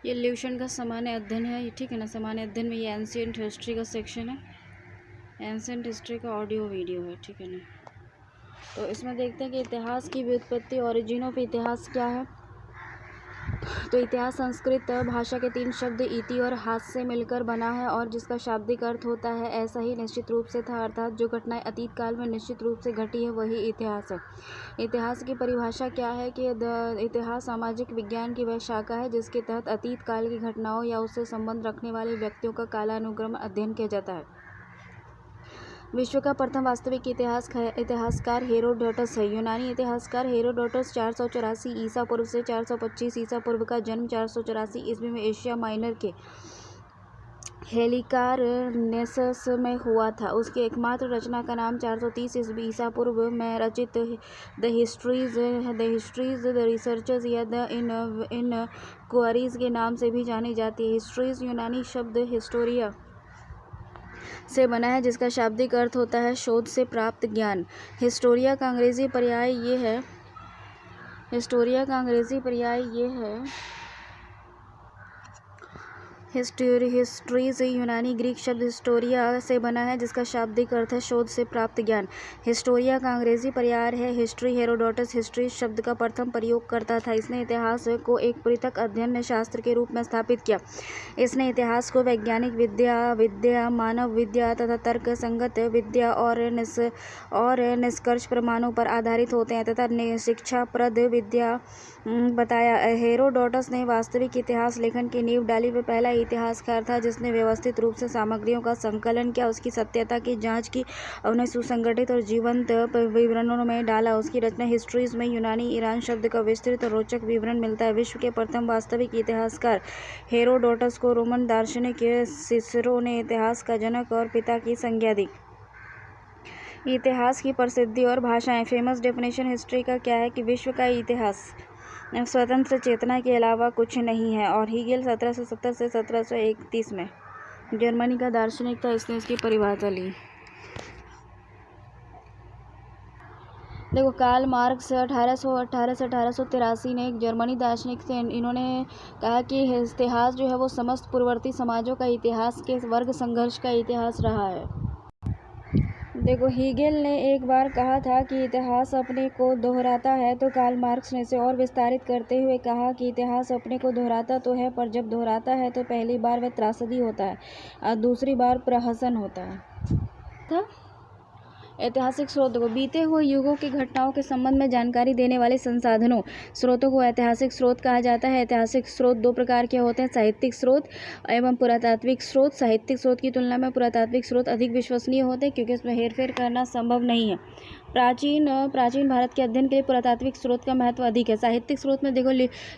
ये ल्यूशन का सामान्य अध्ययन है, ये ठीक है ना। सामान्य अध्ययन में ये एंशिएंट हिस्ट्री का सेक्शन है, एंशिएंट हिस्ट्री का ऑडियो वीडियो है, ठीक है ना। तो इसमें देखते हैं कि इतिहास की व्युत्पत्ति, ओरिजिन ऑफ इतिहास क्या है। तो इतिहास संस्कृत भाषा के 3 शब्द इति और हास से मिलकर बना है और जिसका शाब्दिक अर्थ होता है ऐसा ही निश्चित रूप से था, अर्थात जो घटनाएं अतीत काल में निश्चित रूप से घटी है वही इतिहास है। इतिहास की परिभाषा क्या है कि इतिहास सामाजिक विज्ञान की वह शाखा है जिसके तहत अतीत काल की घटनाओं या उससे संबंध रखने वाले व्यक्तियों का कालानुक्रम अध्ययन किया जाता है। विश्व का प्रथम वास्तविक इतिहासकार हेरोडोटस है। यूनानी इतिहासकार हेरोडोटस 484 ईसा पूर्व से 425 ईसा पूर्व का जन्म 484 ईस्वी में एशिया माइनर के हेलिकार नेसस में हुआ था। उसकी एकमात्र रचना का नाम 430 ईसा पूर्व में रचित द हिस्ट्रीज द रिसर्चेस या द इनक्वायरीज के नाम से भी जानी जाती है। हिस्ट्रीज यूनानी शब्द हिस्टोरिया से बना है जिसका शाब्दिक अर्थ होता है शोध से प्राप्त ज्ञान। हिस्टोरिया का अंग्रेजी पर्याय ये है हिस्ट्रीज यूनानी ग्रीक शब्द हिस्टोरिया से बना है जिसका शाब्दिक अर्थ है शोध से प्राप्त ज्ञान। हिस्टोरिया का अंग्रेजी पर्याय है हिस्ट्री। हेरोडोटस हिस्ट्री शब्द का प्रथम प्रयोग करता था। इसने इतिहास को एक पृथक अध्ययन शास्त्र के रूप में स्थापित किया। इसने इतिहास को वैज्ञानिक विद्या, मानव विद्या तथा तर्क संगत विद्या और निष्कर्ष प्रमाणों पर आधारित होते हैं तथा शिक्षाप्रद विद्या बताया। हेरोडोटस ने वास्तविक इतिहास लेखन की नींव डाली। वह पहला इतिहासकार था जिसने व्यवस्थित रूप से सामग्रियों का संकलन किया, उसकी सत्यता की जांच की, उन्हें सुसंगठित और जीवंत विवरणों में डाला। उसकी रचना हिस्ट्रीज में यूनानी ईरान शब्द का विस्तृत और रोचक विवरण मिलता है। विश्व के प्रथम वास्तविक इतिहासकार हेरोडोटस को रोमन दार्शनिक सिसरो ने इतिहास का जनक और पिता की संज्ञा दी। इतिहास की प्रसिद्धि और भाषाएं। फेमस डेफिनेशन हिस्ट्री का क्या है कि विश्व का इतिहास स्वतंत्र चेतना के अलावा कुछ नहीं है। और हीगेल 1770 से 1731 में जर्मनी का दार्शनिक था, इसने इसकी परिभाषा ली। देखो, कार्ल मार्क्स 1818 से 1883 ने एक जर्मनी दार्शनिक थे। इन्होंने कहा कि इतिहास जो है वो समस्त पूर्ववर्ती समाजों का इतिहास के वर्ग संघर्ष का इतिहास रहा है। देखो, हीगेल ने एक बार कहा था कि इतिहास अपने को दोहराता है, तो कार्ल मार्क्स ने इसे और विस्तारित करते हुए कहा कि इतिहास अपने को दोहराता तो है, पर जब दोहराता है तो पहली बार वह त्रासदी होता है और दूसरी बार प्रहसन होता है। ऐतिहासिक स्रोतों को बीते हुए युगों की घटनाओं के संबंध में जानकारी देने वाले संसाधनों स्रोतों को ऐतिहासिक स्रोत कहा जाता है। ऐतिहासिक स्रोत 2 प्रकार के होते हैं, साहित्यिक स्रोत एवं पुरातात्विक स्रोत। साहित्यिक स्रोत की तुलना में पुरातात्विक स्रोत अधिक विश्वसनीय होते हैं क्योंकि इसमें हेरफेर करना संभव नहीं है। प्राचीन भारत के अध्ययन के लिए पुरातात्विक स्रोत का महत्व अधिक है। साहित्यिक स्रोत में देखो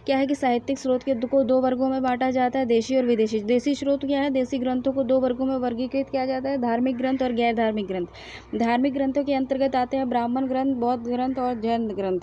क्या है कि साहित्यिक स्रोत को 2 वर्गों में बांटा जाता है, देशी और विदेशी। देशी स्रोत क्या है? देशी ग्रंथों को 2 वर्गों में वर्गीकृत किया जाता है, धार्मिक ग्रंथ और गैर धार्मिक ग्रंथ। धार्मिक ग्रंथों के अंतर्गत आते हैं ब्राह्मण ग्रंथ, बौद्ध ग्रंथ और जैन ग्रंथ।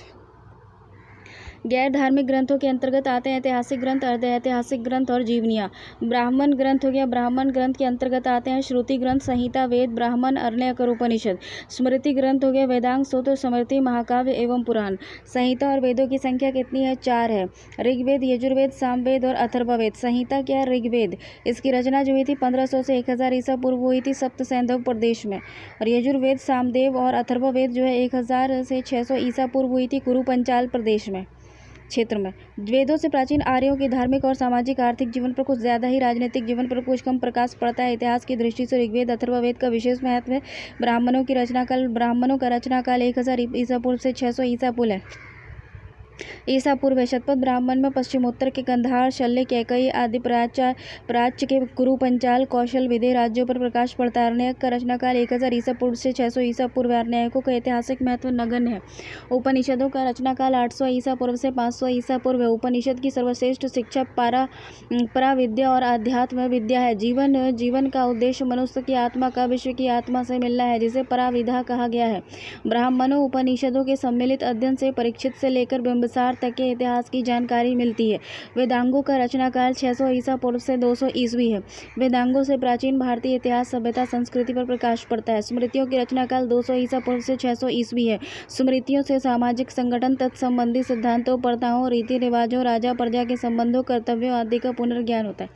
गैर धार्मिक ग्रंथों के अंतर्गत आते हैं ऐतिहासिक ग्रंथ, अर्ध ऐतिहासिक ग्रंथ और जीवनियाँ। ब्राह्मण ग्रंथ हो गया, ब्राह्मण ग्रंथ के अंतर्गत आते हैं श्रुति ग्रंथ, संहिता, वेद, ब्राह्मण, अरण्यक और उपनिषद। स्मृति ग्रंथ हो गया, वेदांग, सूत्र, स्मृति, महाकाव्य एवं पुराण। संहिता और वेदों की संख्या कितनी है? 4 है, ऋग्वेद, यजुर्वेद, सामवेद और अथर्ववेद। संहिता क्या है? ऋग्वेद। इसकी रचना जो हुई थी 1500 से 1000 ईसा पूर्व हुई थी सप्त सैंधव प्रदेश में। और यजुर्वेद, सामवेद और अथर्ववेद जो है 1000 से 600 ईसा पूर्व हुई थी कुरु पंचाल प्रदेश में क्षेत्र में। वेदों से प्राचीन आर्यों के धार्मिक और सामाजिक आर्थिक जीवन पर कुछ ज्यादा ही राजनीतिक जीवन पर कुछ कम प्रकाश पड़ता है। इतिहास की दृष्टि से ऋग्वेद अथर्ववेद का विशेष महत्व है। ब्राह्मणों का रचनाकाल 1000 ईसा पूर्व से 600 ईसा पूर्व है। ईसा पूर्व शतपथ ब्राह्मण में पश्चिमोत्तर के कंधार, शल्य, कैकई आदि प्राच्य के कुरु पंचाल, कौशल, विदेह राज्यों पर प्रकाश पड़ता है। अरण्यक का रचनाकाल 1000 ईसा पूर्व से 600 ईसा पूर्व। अरण्यकों का ऐतिहासिक महत्व नगण्य है। उपनिषदों का रचनाकाल 800 ईसा पूर्व से 500 ईसा पूर्व है। उपनिषद की सर्वश्रेष्ठ शिक्षा परा विद्या और आध्यात्म विद्या है। जीवन का उद्देश्य मनुष्य की आत्मा का विश्व की आत्मा से मिलना है, जिसे पराविद्या कहा गया है। ब्राह्मणों उपनिषदों के सम्मिलित अध्ययन से परीक्षित से लेकर बिंबिसार तक के इतिहास की जानकारी मिलती है। वेदांगों का रचनाकाल 600 ईसा पूर्व से 200 ईस्वी है। वेदांगों से प्राचीन भारतीय इतिहास, सभ्यता, संस्कृति पर प्रकाश पड़ता है। स्मृतियों की रचनाकाल 200 ईसा पूर्व से 600 ईस्वी है। स्मृतियों से सामाजिक संगठन, तत्संबंधी सिद्धांतों, प्रथाओं, रीति रिवाजों, राजा प्रजा के संबंधों, कर्तव्यों आदि का पुनर्ज्ञान होता है।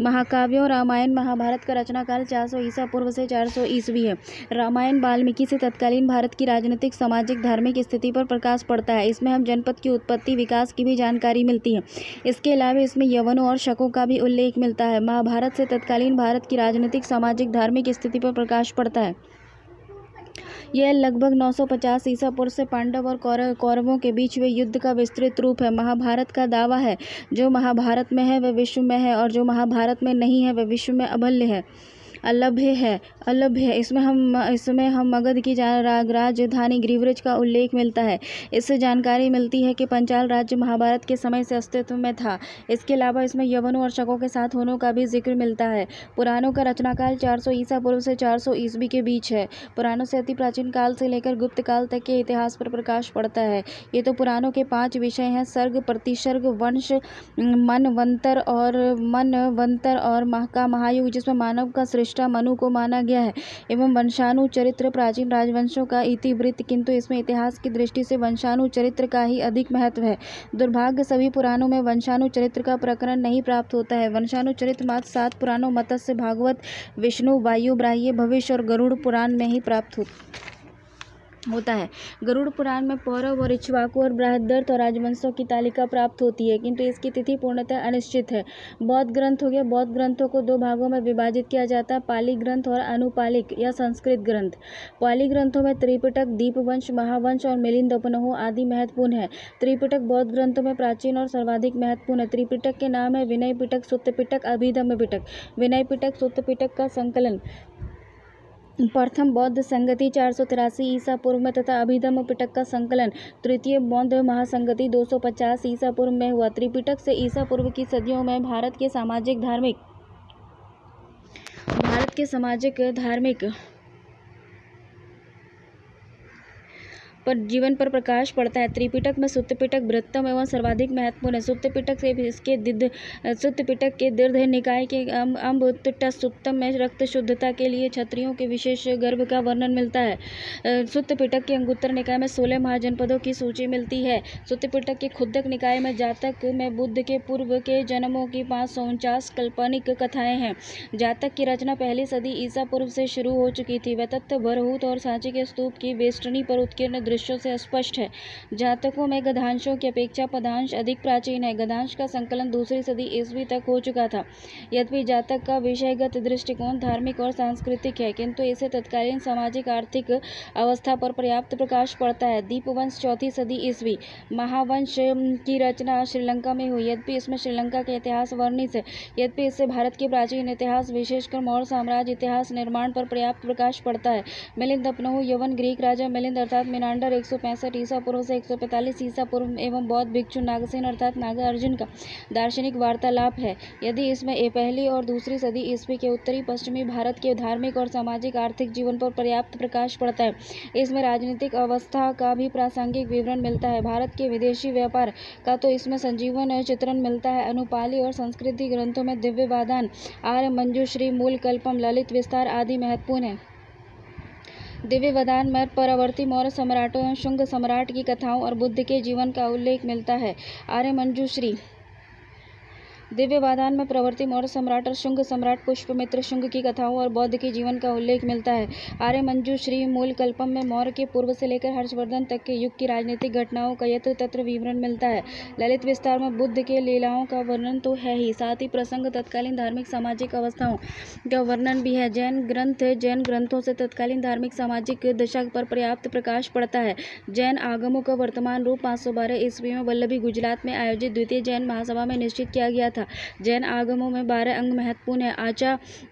महाकाव्यों रामायण महाभारत का रचनाकाल 400 ईसा पूर्व से 400 ईस्वी है। रामायण वाल्मीकि से तत्कालीन भारत की राजनीतिक, सामाजिक, धार्मिक स्थिति पर प्रकाश पड़ता है। इसमें हम जनपद की उत्पत्ति, विकास की भी जानकारी मिलती है। इसके अलावा इसमें यवनों और शकों का भी उल्लेख मिलता है। महाभारत से तत्कालीन भारत की राजनीतिक, सामाजिक, धार्मिक स्थिति पर प्रकाश पड़ता है। यह लगभग 950 ईसा पूर्व से पांडव और कौरवों के बीच हुए युद्ध का विस्तृत रूप है। महाभारत का दावा है, जो महाभारत में है वह विश्व में है, और जो महाभारत में नहीं है वह विश्व में अलभ्य है। इसमें हम मगध की राजधानी ग्रीवरेज का उल्लेख मिलता है। इससे जानकारी मिलती है कि पंचाल राज्य महाभारत के समय से अस्तित्व में था। इसके अलावा इसमें यवनों और शकों के साथ होने का भी जिक्र मिलता है। पुराणों का रचनाकाल 400 ईसा पूर्व से 400 ईस्वी के बीच है। पुराणों से अति प्राचीन काल से लेकर गुप्त काल तक के इतिहास पर प्रकाश पड़ता है। ये तो पुराणों के 5 विषय हैं: सर्ग, प्रतिसर्ग, वंश, मनवंतर और का महायुग, जिसमें मानव का सृष्टा मनु को माना गया है, एवं वंशाणु चरित्र, प्राचीन राजवंशों का इतिवृत्त, किंतु इसमें इतिहास की दृष्टि से वंशाणु चरित्र का ही अधिक महत्व है। दुर्भाग्य सभी पुराणों में वंशाणु चरित्र का प्रकरण नहीं प्राप्त होता है। वंशाणु चरित्र मात्र 7 पुराणों मत्स्य, भागवत, विष्णु, वायु, ब्राह्य, भविष्य और गरुड़ पुराण में ही प्राप्त होता है। गरुड़ पुराण में पौरव और इक्ष्वाकु और बृहद्रथ और राजवंशों की तालिका प्राप्त होती है, किंतु इसकी तिथि पूर्णतः अनिश्चित है। बौद्ध ग्रंथ हो गया। बौद्ध ग्रंथों को 2 भागों में विभाजित किया जाता है: पाली ग्रंथ और अनुपालिक या संस्कृत ग्रंथ। पाली ग्रंथों में त्रिपिटक, दीपवंश, महावंश और मिलिंद उपनहों आदि महत्वपूर्ण है। त्रिपिटक बौद्ध ग्रंथों में प्राचीन और सर्वाधिक महत्वपूर्ण है। त्रिपिटक के नाम है विनय पिटक, सुत्त पिटक, अभिधम्म पिटक। विनय पिटक, सुत्त पिटक का संकलन प्रथम बौद्ध संगति 483 ईसा पूर्व में तथा अभिधम्म पिटक का संकलन तृतीय बौद्ध महासंगति 250 ईसा पूर्व में हुआ। त्रिपिटक से ईसा पूर्व की सदियों में भारत के सामाजिक धार्मिक पर जीवन पर प्रकाश पड़ता है। त्रिपिटक में सुत्त पिटक बृहत्तम एवं सर्वाधिक महत्वपूर्ण है। सुत्त पिटक के दीर्घ निकाय के अम्बुट्ट सुत्तम में रक्त शुद्धता के लिए क्षत्रियों के विशेष गर्व का वर्णन मिलता है। सुत्त पिटक के अंगुत्तर निकाय में 16 महाजनपदों की सूची मिलती है। सुत्त पिटक के खुद्दक निकाय में जातक में बुद्ध के पूर्व के जन्मों की 549 काल्पनिक कथाएं हैं। जातक की रचना 1ली सदी ईसा पूर्व से शुरू हो चुकी थी। वह तथ्य भरहूत और सांची के स्तूप की वेष्टनी पर उत्कीर्ण दृश्यों से स्पष्ट है। जातकों में गद्यांशों की अपेक्षा पद्यांश अधिक प्राचीन है। गद्यांश का संकलन 2री सदी ईस्वी तक हो चुका था। यद्यपि जातक का विषयगत दृष्टिकोण धार्मिक और सांस्कृतिक है, किंतु इसे तत्कालीन सामाजिक आर्थिक अवस्था पर पर्याप्त प्रकाश पड़ता है। दीपवंश 4ठी सदी ईस्वी। महावंश की रचना श्रीलंका में हुई। यद्यपि इसमें श्रीलंका का इतिहास वर्णित है, यद्यपि इससे भारत के प्राचीन इतिहास, विशेषकर मौर्य साम्राज्य इतिहास निर्माण पर पर्याप्त प्रकाश पड़ता है। मिलिंद उपनहु यवन ग्रीक राजा मिलिंद अर्थात मिनांडर 165 ईसा पूर्व से 145 ईसा पूर्व एवं बौद्ध भिक्षु नागसेन अर्थात नागार्जुन का दार्शनिक वार्तालाप है। यदि इसमें 1ली और 2री सदी ईस्वी के उत्तरी पश्चिमी भारत के धार्मिक और सामाजिक आर्थिक जीवन पर पर्याप्त प्रकाश पड़ता है। इसमें राजनीतिक अवस्था का भी प्रासंगिक विवरण मिलता है। भारत के विदेशी व्यापार का तो इसमें संजीवन चित्रण मिलता है। अनुपाली और संस्कृति ग्रंथों में दिव्य वादान, आर्य मंजूश्री, मूल कल्पम, ललित विस्तार आदि महत्वपूर्ण है। दिव्य वदान में परवर्ती मौर्य सम्राटों एवं शुंग सम्राट की कथाओं और बुद्ध के जीवन का उल्लेख मिलता है। आर्य मंजूश्री दिव्य वादान में प्रवर्ती मौर्य सम्राट और शुंग सम्राट पुष्यमित्र शुंग की कथाओं और बौद्ध के जीवन का उल्लेख मिलता है। आर्य मंजूश्री मूल कल्पम में मौर्य के पूर्व से लेकर हर्षवर्धन तक के युग की राजनीतिक घटनाओं का यत्र तत्र विवरण मिलता है। ललित विस्तार में बुद्ध के लीलाओं का वर्णन तो है ही, साथ ही प्रसंग तत्कालीन धार्मिक सामाजिक अवस्थाओं का वर्णन भी है। जैन ग्रंथों से तत्कालीन धार्मिक सामाजिक दशा पर पर्याप्त प्रकाश पड़ता है। जैन आगमों का वर्तमान रूप 512 ईस्वी में वल्लभी गुजरात में आयोजित द्वितीय जैन महासभा में निश्चित किया गया था। था। जैन आगमों में 12 अंग महत्वपूर्ण है।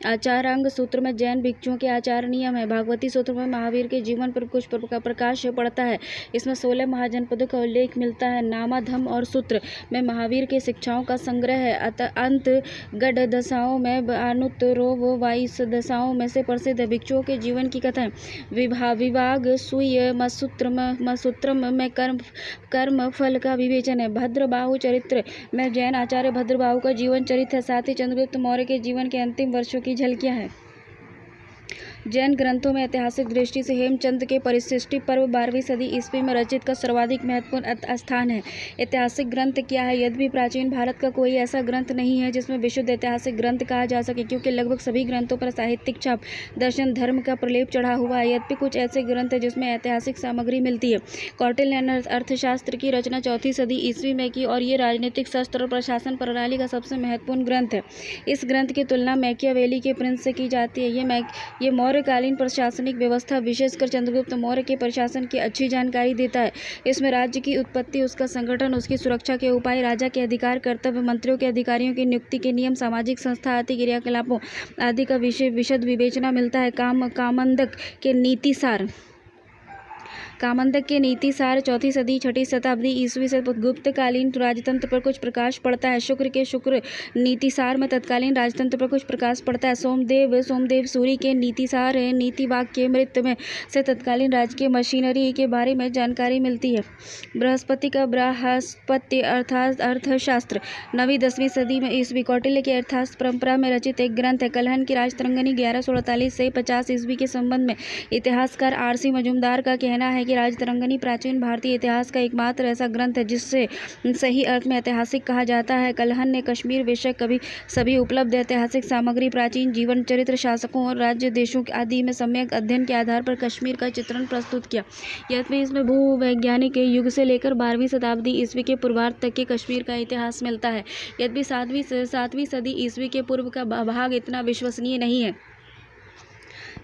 आचारांग सूत्र में जैन भिक्षुओं के आचार नियम है। भागवती सूत्र में महावीर के जीवन पर कुछ प्रकाश पड़ता है। इसमें 16 महाजनपदों का उल्लेख मिलता है। नामाधम और सूत्र में महावीर की शिक्षाओं का संग्रह है। अंत गढ़ दशाओं में अनुत्तरोव 22 दशाओं में से प्रसिद्ध है। भिक्षुओं के जीवन की कथाएं। विभाग सूय मसूत्रम में कर्म फल का विवेचन है। भद्रबाहु चरित्र में जैन आचार्य भद्रबाहु का जीवन चरित्र है। साथ ही चंद्रगुप्त मौर्य के जीवन के अंतिम वर्षों की झलकियां हैं। जैन ग्रंथों में ऐतिहासिक दृष्टि से हेमचंद के परिशिष्टि पर्व 12वीं सदी ईस्वी में रचित का सर्वाधिक महत्वपूर्ण स्थान है। ऐतिहासिक ग्रंथ क्या है? यद्यपि प्राचीन भारत का कोई ऐसा ग्रंथ नहीं है जिसमें विशुद्ध ऐतिहासिक ग्रंथ कहा जा सके, क्योंकि लगभग सभी ग्रंथों पर साहित्यिक छाप, दर्शन, धर्म का प्रलेप चढ़ा हुआ है। यद्यपि कुछ ऐसे ग्रंथ हैं जिसमें ऐतिहासिक सामग्री मिलती है। कौटिल्य ने अर्थशास्त्र की रचना 4वीं सदी ईस्वी में की और ये राजनीतिक शास्त्र और प्रशासन प्रणाली का सबसे महत्वपूर्ण ग्रंथ है। इस ग्रंथ की तुलना मैकियावेली के प्रिंस से की जाती है। ये मौर्यकालीन प्रशासनिक व्यवस्था, विशेषकर चंद्रगुप्त मौर्य के प्रशासन की अच्छी जानकारी देता है। इसमें राज्य की उत्पत्ति, उसका संगठन, उसकी सुरक्षा के उपाय, राजा के अधिकार, कर्तव्य, मंत्रियों के अधिकारियों की नियुक्ति के नियम, सामाजिक संस्था आदि क्रियाकलापों आदि का विशद विवेचना मिलता है। कामंदक के नीति सार 4वीं सदी 6वीं शताब्दी ईस्वी से गुप्तकालीन राजतंत्र पर कुछ प्रकाश पड़ता है। शुक्र के शुक्र नीति सार में तत्कालीन राजतंत्र पर कुछ प्रकाश पड़ता है। सोमदेव सूरी के नीति सार नीति वाक्य मृत में से तत्कालीन राजकीय मशीनरी के बारे में जानकारी मिलती है। बृहस्पति का बृहस्पति अर्थात अर्थशास्त्र 9वीं 10वीं सदी में ईस्वी कौटिल्य की अर्थशास्त्र परंपरा में रचित एक ग्रंथ है। कलहन की राजतरंगिणी 1148 से 50 ईस्वी के संबंध में इतिहासकार RC मजूमदार का कहना है कि राजतरंगिणी प्राचीन भारतीय इतिहास का एकमात्र ऐसा ग्रंथ है जिससे सही अर्थ में ऐतिहासिक कहा जाता है। कलहन ने कश्मीर विषय सभी उपलब्ध ऐतिहासिक सामग्री, प्राचीन जीवन चरित्र, शासकों और राज्य देशों आदि में सम्यक अध्ययन के आधार पर कश्मीर का चित्रण प्रस्तुत किया। यद्यपि इसमें भूवैज्ञानिक युग से लेकर 12वीं शताब्दी ईस्वी के पूर्वार्ध तक के कश्मीर का इतिहास मिलता है। यद्यपि 7वीं सदी ईस्वी के पूर्व का भाग इतना विश्वसनीय नहीं है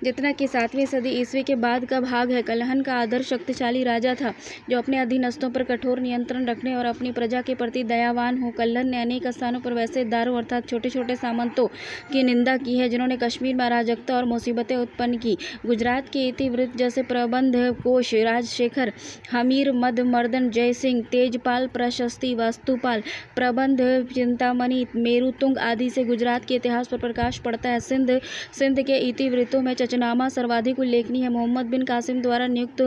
जितना कि 7वीं सदी ईस्वी के बाद का भाग है। कलहन का आदर्श शक्तिशाली राजा था जो अपने अधीनस्थों पर कठोर नियंत्रण रखने और अपनी प्रजा के प्रति दयावान हो। कलहन ने अनेक स्थानों पर वैसे दारों अर्थात छोटे छोटे सामंतों की निंदा की है जिन्होंने कश्मीर में अराजकता और मुसीबतें उत्पन्न की। गुजरात के इतिवृत्त जैसे प्रबंध कोश, राजशेखर, हमीर मद मर्दन, जय सिंह, तेजपाल, प्रशस्ति, वास्तुपाल, प्रबंध, चिंतामणि, मेरुतुंग आदि से गुजरात के इतिहास पर प्रकाश पड़ता है। सिंध के इतिवृत्तों में चचनामा सर्वाधिक उल्लेखनीय है। मोहम्मद बिन कासिम द्वारा नियुक्त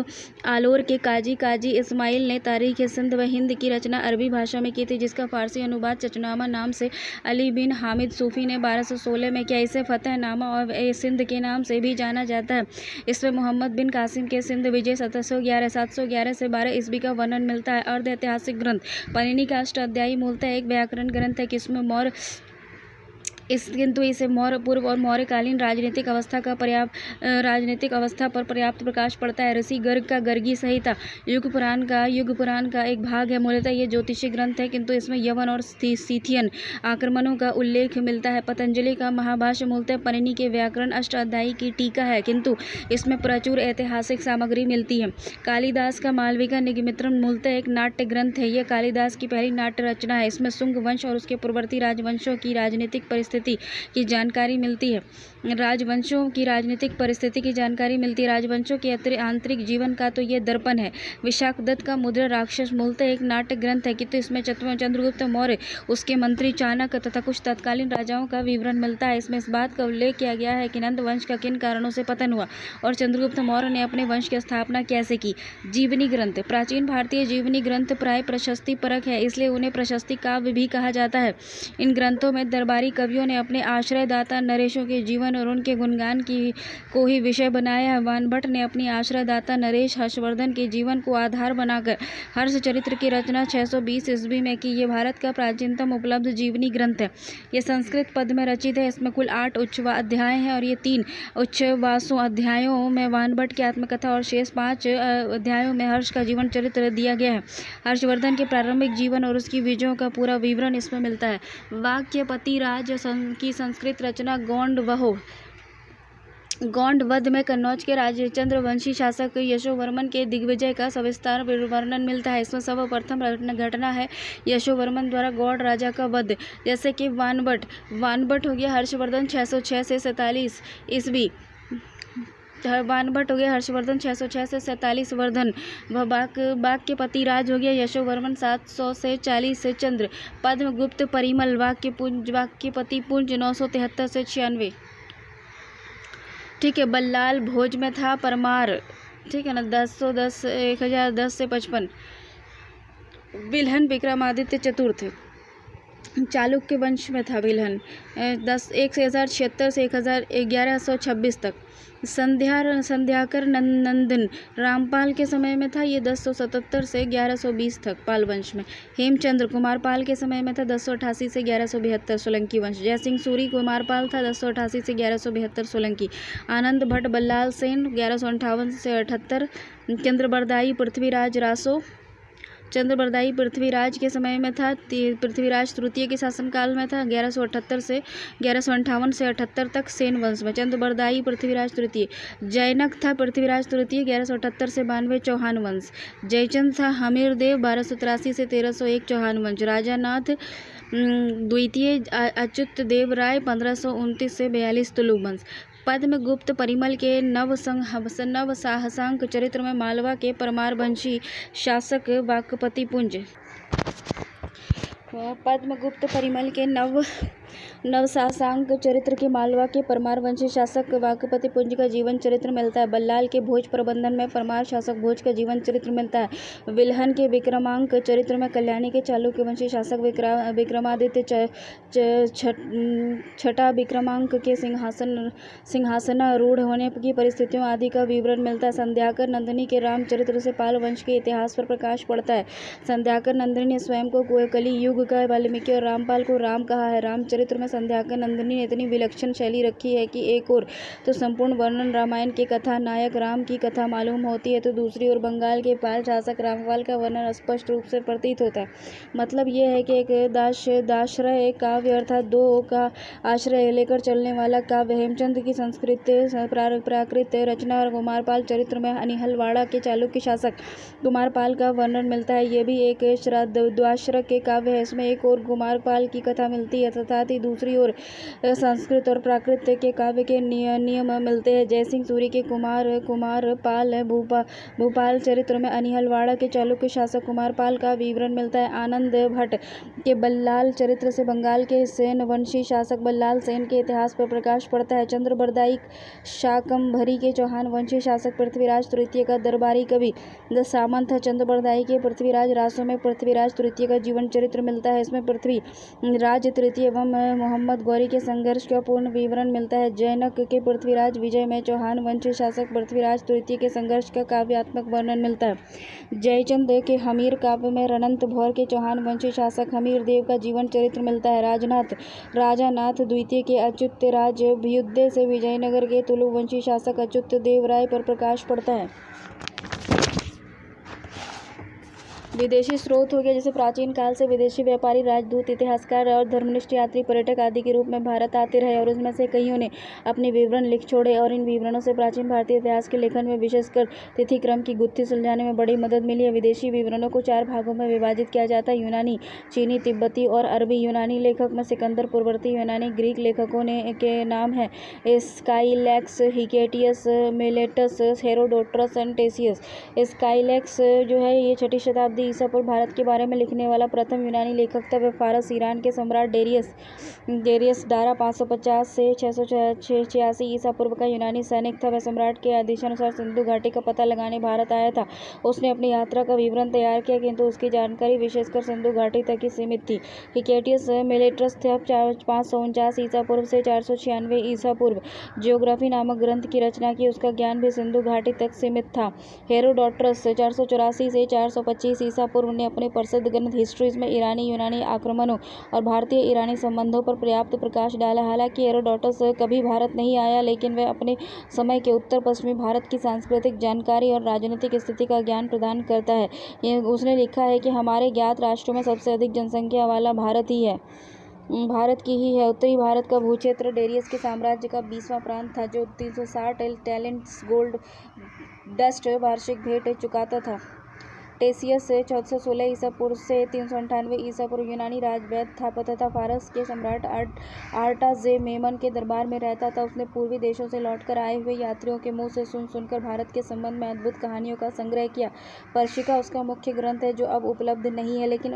आलोर के काजी इस्माइल ने तारीख सिंध व हिंद की रचना अरबी भाषा में की थी, जिसका फारसी अनुवाद चचनामा नाम से अली बिन हामिद सूफी ने 1216 में किया। इसे फतहनामा और सिंध के नाम से भी जाना जाता है। इसमें मोहम्मद बिन कासिम के सिंध विजय 711 से 12 ईस्वी का वर्णन मिलता है। अर्ध ऐतिहासिक ग्रंथ पाणिनि का अष्टाध्यायी मूलतः एक व्याकरण ग्रंथ है किंतु इसे मौर्य पूर्व और मौर्यकालीन राजनीतिक अवस्था पर पर्याप्त प्रकाश पड़ता है। ऋषि गर्ग का गर्गी संहिता युग पुराण का एक भाग है। मूलतः ये ज्योतिषी ग्रंथ है किंतु इसमें यवन और सीथियन आक्रमणों का उल्लेख मिलता है। पतंजलि का महाभाष्य मूलतः पाणिनि के व्याकरण अष्टाध्यायी की टीका है किंतु इसमें प्रचुर ऐतिहासिक सामग्री मिलती है। कालिदास का मालविका निमित्रम मूलतः एक नाट्य ग्रंथ है। यह कालिदास की पहली नाट्य रचना है। इसमें शुंग वंश और उसके पूर्ववर्ती राजवंशों की राजनीतिक परिस्थिति की जानकारी मिलती है। राजवंशों की आंतरिक जीवन का तो यह दर्पण है। विशाखदत्त का मुद्रा राक्षस मूलतः एक नाट्य ग्रंथ है किंतु इसमें चंद्रगुप्त मौर्य, उसके मंत्री चाणक्य तथा कुछ तत्कालीन राजाओं का विवरण मिलता है। इसमें इस बात का उल्लेख किया गया है कि नंद वंश का किन कारणों से पतन हुआ और चंद्रगुप्त मौर्य ने अपने वंश की स्थापना कैसे की। जीवनी ग्रंथ प्राचीन भारतीय जीवनी ग्रंथ प्राय प्रशस्ति परक है, इसलिए उन्हें प्रशस्ति काव्य भी कहा जाता है। इन ग्रंथों में दरबारी कवियों ने अपने आश्रयदाता नरेशों के जीवन और उनके गुणगान को ही विषय बनाया है। वानभट्ट ने अपनी आश्रयदाता नरेश हर्षवर्धन के जीवन को आधार बनाकर हर्ष चरित्र की रचना 620 ईस्वी में की। ये भारत का प्राचीनतम उपलब्ध जीवनी ग्रंथ है। यह संस्कृत पद में रचित है। इसमें कुल 8 अध्याय हैं और ये 3 उच्छ्वासों अध्यायों में वानभट्ट की आत्मकथा और शेष 5 अध्यायों में हर्ष का जीवन चरित्र दिया गया है। हर्षवर्धन के प्रारंभिक जीवन और उसकी विजयों का पूरा विवरण इसमें मिलता है। वाक्यपति राज की संस्कृत रचना गौंडवहो गौंड वध में कन्नौज के चंद्रवंशी शासक यशोवर्मन के दिग्विजय का सविस्तार वर्णन मिलता है। इसमें सर्वप्रथम घटना है यशोवर्मन द्वारा गौड़ राजा का वध। जैसे कि वानभट्ट हो गया हर्षवर्धन 606 से 47 ईस्वी। वानभट्ट हो गया हर्षवर्धन 606 से 47 वर्धन। बाग के पति राज हो गया यशोवर्मन 700 से 40 से चंद्र। पद्मगुप्त परिमल वाक्य पति पुंज 973 से 96। ठीक है। बल्लाल भोज में था परमार, ठीक है ना, 1010 से 55। बिल्हन विक्रमादित्य चतुर्थ चालुक्य वंश में था बिल्हन 1076 से 1126 तक। संध्याकर नंदन रामपाल के समय में था, ये 1077 से 1120 तक पाल वंश में। हेमचंद्र कुमारपाल के समय में था 1088 से 1172 सोलंकी वंश। जयसिंह सूरी कुमारपाल था 1088 से 1172 सोलंकी। आनंद भट्ट बल्लाल सेन 1158 से 78। चंद्रबरदाई पृथ्वीराज के समय में था, पृथ्वीराज तृतीय के शासनकाल में था 1178 से 1158 से 78 तक सेन वंश में। चंद्रबरदाई पृथ्वीराज तृतीय। जयनक था पृथ्वीराज तृतीय 1178 से 92 चौहान वंश। जयचंद था हमीरदेव 1283 से 1301 चौहान वंश। राजानाथ द्वितीय अच्युत देव राय 1529 से 42 तुलु वंश। पद्मगुप्त परिमल के नवसाहसांक चरित्र में मालवा के परमारवंशी शासक वाकपति पुंज। पद्मगुप्त परिमल के नवसाहसांक चरित्र के मालवा के परमारवंशी शासक वाकपति पुंज का जीवन चरित्र मिलता है। बल्लाल के भोज प्रबंधन में परमार शासक भोज का जीवन चरित्र मिलता है। बिल्हन के विक्रमांक चरित्र में कल्याणी के चालुक्य वंशी शासक विक्रमादित्य छठा विक्रमांक के सिंहासनारूढ़ होने की परिस्थितियों आदि का विवरण मिलता है। संध्याकर नंदिनी के रामचरित्र से पाल वंश के इतिहास पर प्रकाश पड़ता है। संध्याकर नंदिनी ने स्वयं को कली युग का वाल्मीकि और रामपाल को राम कहा है। रामचरित्र में संध्याकर नंदिनी ने इतनी विलक्षण शैली रखी है कि एक ओर तो संपूर्ण वर्णन रामायण की कथा नायक राम की कथा मालूम होती है, तो दूसरी ओर बंगाल के पाल शासक रामपाल का वर्णन स्पष्ट रूप से प्रतीत होता है। मतलब यह है कि एक दाश्रय काव्य अर्थात दो का आश्रय लेकर चलने वाला काव्य। हेमचंद की संस्कृत प्राकृत रचना और कुमारपाल चरित्र में अनिहलवाड़ा के चालुक्य शासक कुमारपाल का वर्णन मिलता है। यह भी एक द्वाश्रय के काव्य है। इसमें एक और कुमारपाल की कथा मिलती है तथा ही दूसरी ओर संस्कृत और प्राकृत के काव्य के नियम मिलते हैं। जयसिंह सूरी के कुमारपाल भूपाल चरित्र में अनिहलवाड़ा के चालुक्य शासक कुमारपाल का विवरण मिलता है। आनंद भट्ट के बल्लाल चरित्र से बंगाल के सेन वंशी शासक बल्लाल सेन के इतिहास पर प्रकाश पड़ता है। चंद्रबरदाई शाकंभरी के चौहान वंशी शासक पृथ्वीराज तृतीय का दरबारी कवि सामंत है। चंद्रबरदाई के पृथ्वीराज रासों में पृथ्वीराज तृतीय का जीवन चरित्र मिलता है। इसमें पृथ्वीराज तृतीय एवं मोहम्मद गौरी के संघर्ष का पूर्ण विवरण मिलता है। जैनक के पृथ्वीराज विजय में चौहान वंशी शासक पृथ्वीराज तृतीय के संघर्ष का काव्यात्मक वर्णन मिलता है। जयचंद के हमीर काव्य में रणंत भौर के चौहान वंशी शासक हमीर देव का जीवन चरित्र मिलता है। राजानाथ द्वितीय के अच्युत राज युद्ध से विजयनगर के तुलु वंशी शासक अच्युत देव राय पर प्रकाश पड़ता है। विदेशी स्रोत हो गया, जैसे प्राचीन काल से विदेशी व्यापारी, राजदूत, इतिहासकार और धर्मनिष्ठ यात्री, पर्यटक आदि के रूप में भारत आते रहे और उसमें से कईयों ने अपने विवरण लिख छोड़े और इन विवरणों से प्राचीन भारतीय इतिहास के लेखन में विशेषकर तिथि क्रम की गुत्थी सुलझाने में बड़ी मदद मिली है। विदेशी विवरणों को 4 भागों में विभाजित किया जाता है: यूनानी, चीनी, तिब्बती और अरबी। यूनानी लेखक में सिकंदर पूर्ववर्ती यूनानी ग्रीक लेखकों के नाम है Scylax, Hecataeus, Miletus, Herodotus and Ctesias. Scylax जो है ये 6ठी शताब्दी ईसा पूर्व भारत के बारे में लिखने वाला प्रथम यूनानी लेखक था। वह फारस ईरान के सम्राट डेरियस दारा 550 से 686 ईसा पूर्व का यूनानी सैनिक था। वह सम्राट के आदेशानुसार सिंधु घाटी का पता लगाने भारत आया था। उसने अपनी यात्रा का विवरण तैयार किया, किंतु उसकी जानकारी विशेषकर सिंधु घाटी तक ही सीमित थी। हिकेटियस मेलेटस था 549 ईसा पूर्व से 496 ईसा पूर्व जियोग्राफी नामक ग्रंथ की रचना की। उसका ज्ञान भी सिंधु घाटी तक सीमित था। हेरोडोटस 484 से 425 ईसा पूर्व ने अपने प्रसिद्ध ग्रंथ हिस्ट्रीज में ईरानी यूनानी आक्रमणों और भारतीय ईरानी संबंधों पर पर्याप्त प्रकाश डाला। हालांकि हेरोडोटस कभी भारत नहीं आया, लेकिन वह अपने समय के उत्तर पश्चिमी भारत की सांस्कृतिक जानकारी और राजनीतिक स्थिति का ज्ञान प्रदान करता है। उसने लिखा है कि हमारे ज्ञात राष्ट्रों में सबसे अधिक जनसंख्या वाला भारत ही है। भारत की ही है। उत्तरी भारत का भूक्षेत्र डेरियस के साम्राज्य का 20वां प्रांत था, जो 360 टैलेंट्स गोल्ड डस्ट वार्षिक भेंट चुकाता था। टेसियस 1416 ईसा पूर्व से 398 ईसा पूर्व यूनानी राजवैद्य था तथा फारस के सम्राट आर्टाजेमेमन के दरबार में रहता था। उसने पूर्वी देशों से लौटकर आए हुए यात्रियों के मुंह से सुनकर भारत के संबंध में अद्भुत कहानियों का संग्रह किया। पर्शिका उसका मुख्य ग्रंथ है, जो अब उपलब्ध नहीं है, लेकिन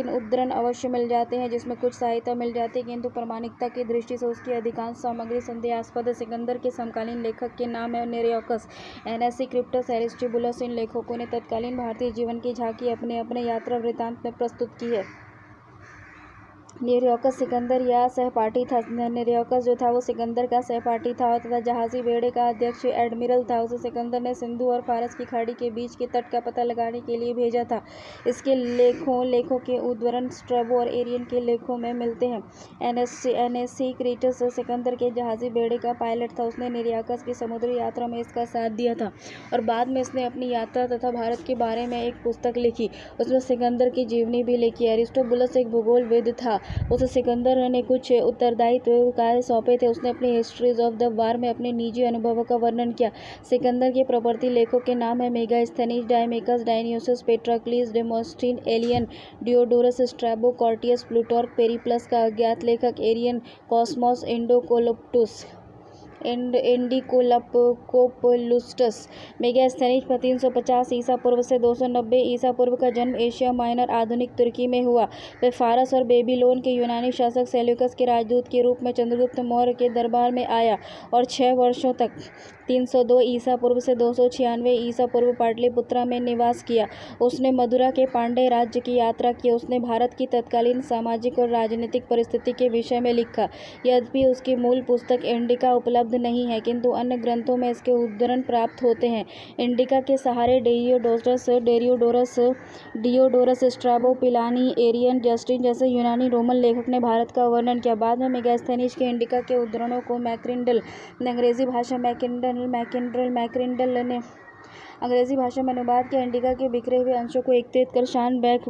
उद्धरण अवश्य मिल जाते हैं, जिसमें कुछ सहायता मिल जाती है, किंतु प्रामाणिकता की दृष्टि से उसकी अधिकांश सामग्री संदेहास्पद है। सिकंदर के समकालीन लेखक के नाम है नेरियकस, एनएसी, क्रिप्टस, एरिस्टोबुलस। इन लेखकों ने तत्कालीन भारतीय जीवन की झांकी अपने अपने यात्रा वृत्तांत में प्रस्तुत की है। नेरियकस सिकंदर या सहपाठी था। नेरियकस जो था वो सिकंदर का सहपाठी था तथा जहाजी बेड़े का अध्यक्ष एडमिरल था। उसे सिकंदर ने सिंधु और फारस की खाड़ी के बीच के तट का पता लगाने के लिए भेजा था। इसके लेखों के उद्धरण स्ट्रैबो और एरियन के लेखों में मिलते हैं। एनएसी क्रीटस सिकंदर के जहाजी बेड़े का पायलट था। उसने नेरियकस की समुद्री यात्रा में इसका साथ दिया था और बाद में इसने अपनी यात्रा तथा भारत के बारे में एक पुस्तक लिखी। उसमें सिकंदर की जीवनी भी लिखी। एरिस्टोबुलस एक भूगोलविद था। उसे सिकंदर ने कुछ उत्तरदायित्व कार्य सौंपे थे। उसने अपनी हिस्ट्रीज ऑफ द वार में अपने निजी अनुभवों का वर्णन किया। सिकंदर के प्रवर्ती लेखों के नाम है Megasthenes, Deimachus, Dionysius, Patrocles, Demosthenes, Aelian, Diodorus, Strabo, Curtius, Plutarch, Periplus का अज्ञात लेखक, एरियन, कॉस्मोस, इंडिकोलप्कोपलुस्टस। मेगास्थनीज 350 ईसा पूर्व से 290 ईसा पूर्व का जन्म एशिया माइनर आधुनिक तुर्की में हुआ। वह फारस और बेबीलोन के यूनानी शासक सेल्यूकस के राजदूत के रूप में चंद्रगुप्त मौर्य के दरबार में आया और 6 वर्षों तक 302 ईसा पूर्व से 296 ईसा पूर्व पाटलिपुत्रा में निवास किया। उसने मदुरा के पांड्य राज्य की यात्रा की। उसने भारत की तत्कालीन सामाजिक और राजनीतिक परिस्थिति के विषय में लिखा। यद्यपि उसकी मूल पुस्तक इंडिका उपलब्ध नहीं है, किंतु अन्य ग्रंथों में इसके उद्धरण प्राप्त होते हैं। इंडिका के सहारे Diodorus, Strabo, Pliny, Arrian, Justin जैसे यूनानी रोमन लेखक ने भारत का वर्णन किया। बाद में मेगास्थनीज के इंडिका के उद्धरणों को मैक्रिंडल ने अंग्रेजी भाषा में अनुवाद किया। इंडिका के बिखरे हुए अंशों को एकत्रित कर शॉन बैंक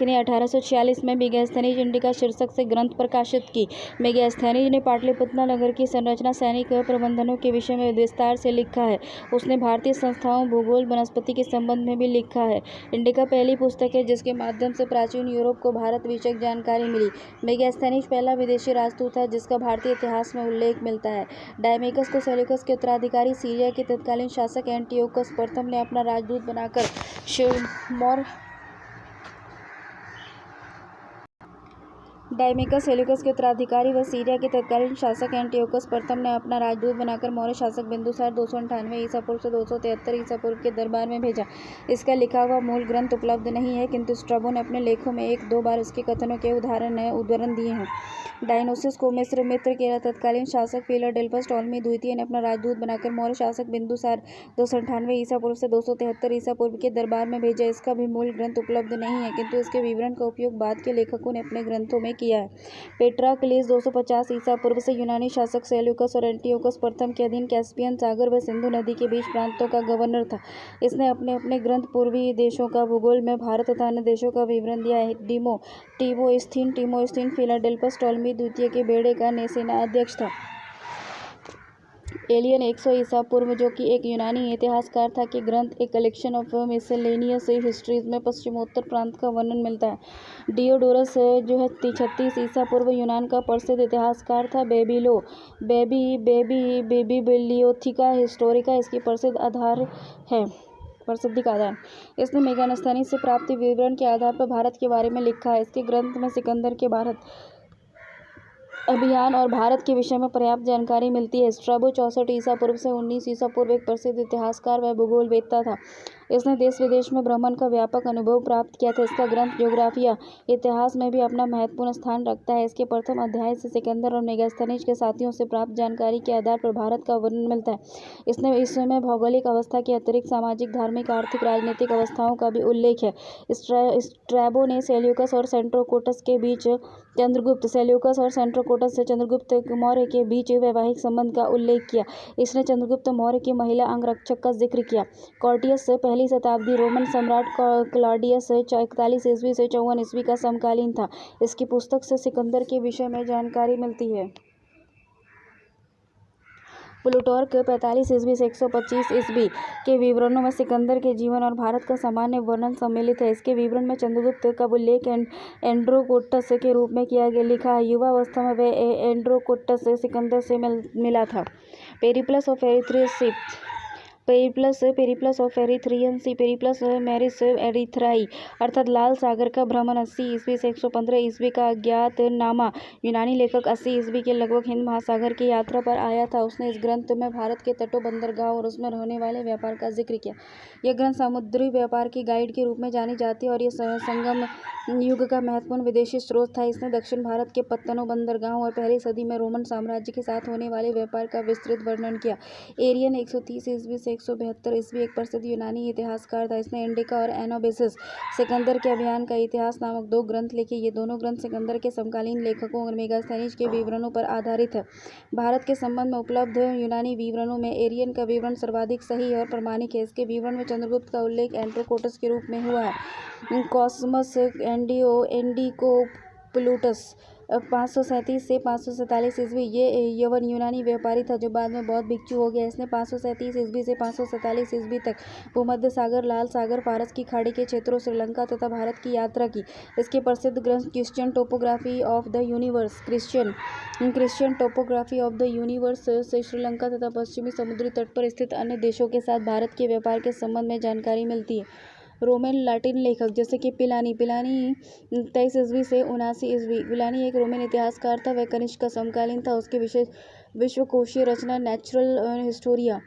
ने 1846 में मेगास्थनीज इंडिका शीर्षक से ग्रंथ प्रकाशित की। मेगास्थनीज ने पाटलिपुत्र नगर की संरचना, सैनिक प्रबंधनों के विषय में विस्तार से लिखा है। उसने भारतीय संस्थाओं, भूगोल, वनस्पति के संबंध में भी लिखा है। इंडिका पहली पुस्तक है जिसके माध्यम से प्राचीन यूरोप को भारत विषयक जानकारी मिली। मेगास्थनीज पहला विदेशी राजदूत था जिसका भारतीय इतिहास में उल्लेख मिलता है। डायमेकस को सेल्यूकस के उत्तराधिकारी सीरिया के तत्कालीन शासक एंटियोकस प्रथम ने अपना राजदूत बनाकर डायमेकस सेल्यूकस के उत्तराधिकारी व सीरिया के तत्कालीन शासक एंटियोकस प्रथम ने अपना राजदूत बनाकर मौर्य शासक बिंदुसार 298 ईसा पूर्व से 273 ईसा पूर्व के दरबार में भेजा। इसका लिखा हुआ मूल ग्रंथ उपलब्ध नहीं है, किंतु स्ट्रैबो ने अपने लेखों में 1-2 बार इसके कथनों के उद्धरण दिए हैं। डायनोसिस को मिस्र के तत्कालीन शासक फिलाडेल्फस टॉलमी द्वितीय ने अपना राजदूत बनाकर मौर्य शासक बिंदुसार 298 ईसा पूर्व से 273 ईसा पूर्व के दरबार में भेजा। इसका भी मूल ग्रंथ उपलब्ध नहीं है, किंतु इसके विवरण का उपयोग बाद के लेखकों ने अपने ग्रंथों में किया है। पेट्राक्लीस 250 ईसा पूर्व से यूनानी शासक सेल्यूकस और एंटियोकस प्रथम के अधीन कैस्पियन सागर व सिंधु नदी के बीच प्रांतों का गवर्नर था। इसने अपने अपने ग्रंथ पूर्वी देशों का भूगोल में भारत तथा अन्य देशों का विवरण दिया है। टीमोस्थिन फिलाडेल्फस टॉलमी द्वितीय के बेड़े का सेना अध्यक्ष था। एलियन 100 ईसा पूर्व, जो कि एक यूनानी इतिहासकार था, के ग्रंथ a collection of miscellaneous histories में पश्चिमोत्तर प्रांत का वर्णन मिलता है। डियोडोरस जो है 36 ईसा पूर्व यूनान का प्रसिद्ध इतिहासकार था। बेबीलियोथिका हिस्टोरिका इसकी प्रसिद्धि का आधार। इसने मेगास्थनीज से प्राप्त विवरण के आधार पर भारत के बारे में लिखा है। इसके ग्रंथ में सिकंदर के भारत अभियान और भारत के विषय में पर्याप्त जानकारी मिलती है। स्ट्रैबो 64 ईसा पूर्व से 19 ईसा पूर्व एक प्रसिद्ध इतिहासकार व भूगोलवेत्ता था। इसने देश विदेश में भ्रमण का व्यापक अनुभव प्राप्त किया था। इसका ग्रंथ ज्योग्राफिया इतिहास में भी अपना महत्वपूर्ण स्थान रखता है। इसके प्रथम अध्याय से सिकंदर और मेगास्थनीज के साथियों से प्राप्त जानकारी के आधार पर भारत का वर्णन मिलता है। इसमें भौगोलिक अवस्था के अतिरिक्त सामाजिक, धार्मिक, आर्थिक, राजनीतिक अवस्थाओं का भी उल्लेख है। स्ट्रैबो ने सेल्यूकस और सेंट्रोकोटस के बीच चंद्रगुप्त सेल्यूकस और सेंट्रोकोटस से चंद्रगुप्त मौर्य के बीच वैवाहिक संबंध का उल्लेख किया। इसने चंद्रगुप्त मौर्य की महिला अंगरक्षक का जिक्र किया। कॉर्टियस पहली शताब्दी रोमन सम्राट क्लॉडियस 41 ईस्वी से 54 ईस्वी का समकालीन था। इसकी पुस्तक से सिकंदर के विषय में जानकारी मिलती है। प्लूटार्क 45 ईस्वी से 125 ईस्वी के विवरणों में सिकंदर के जीवन और भारत का सामान्य वर्णन सम्मिलित है। इसके विवरण में चंद्रगुप्त का उल्लेख एंड्रोकोटस के रूप में लिखा है। युवावस्था में वह एंड्रोकोटस सिकंदर से मिला था। Periplus of Erythraean sea Periplus Maris Erythraei अर्थात लाल सागर का भ्रमण 80 ईस्वी से 115 ईस्वी का अज्ञातनामा यूनानी लेखक 80 ईस्वी के लगभग हिंद महासागर की यात्रा पर आया था। उसने इस ग्रंथ में भारत के तटों, बंदरगाह और उसमें होने वाले व्यापार का जिक्र किया। यह ग्रंथ समुद्री व्यापार की गाइड के रूप में जानी जाती है और यह संगम युग का महत्वपूर्ण विदेशी स्रोत था। इसने दक्षिण भारत के पत्तनों, बंदरगाहों और पहली सदी में रोमन साम्राज्य के साथ होने वाले व्यापार का विस्तृत वर्णन किया। एरियन 130 ईस्वी से 172 ईस्वी एक प्रसिद्ध यूनानी इतिहासकार था। इसने इंडिका और एनोबिसिस सिकंदर के अभियान का इतिहास नामक 2 ग्रंथ लिखे। ये दोनों ग्रंथ सिकंदर के समकालीन लेखकों और मेगास्थनीज के विवरणों पर आधारित है। भारत के संबंध में उपलब्ध यूनानी विवरणों में एरियन का विवरण सर्वाधिक सही और प्रमाणिक है। इसके विवरण में चंद्रगुप्त का उल्लेख एंड्रोकोटस के रूप में हुआ है। कॉस्मस एंडिकोप्लूटस 537 से 547 ईस्वी ये यवन यूनानी व्यापारी था जो बाद में बौद्ध भिक्षु हो गया। इसने 537 ईस्वी से 547 ईस्वी तक भूमध्य सागर, लाल सागर, फारस की खाड़ी के क्षेत्रों, श्रीलंका तथा भारत की यात्रा की। इसके प्रसिद्ध ग्रंथ Christian topography of the universe से श्रीलंका तथा पश्चिमी समुद्री तट पर स्थित अन्य देशों के साथ भारत के व्यापार के संबंध में जानकारी मिलती है। रोमन लाटिन लेखक जैसे कि पिलानी 23 ईस्वी से 79 ईस्वी। पिलानी एक रोमन इतिहासकार था। वह कनिष्क का समकालीन था। उसके विश्वकोशीय रचना नेचुरल हिस्टोरिया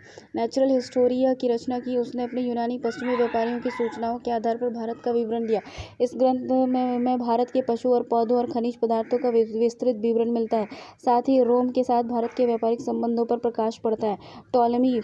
की रचना की। उसने अपने यूनानी पश्चिमी व्यापारियों की सूचनाओं के आधार पर भारत का विवरण दिया। इस ग्रंथ में भारत के पशु और पौधों और खनिज पदार्थों का विस्तृत विवरण मिलता है। साथ ही रोम के साथ भारत के व्यापारिक संबंधों पर प्रकाश पड़ता है। टॉलेमी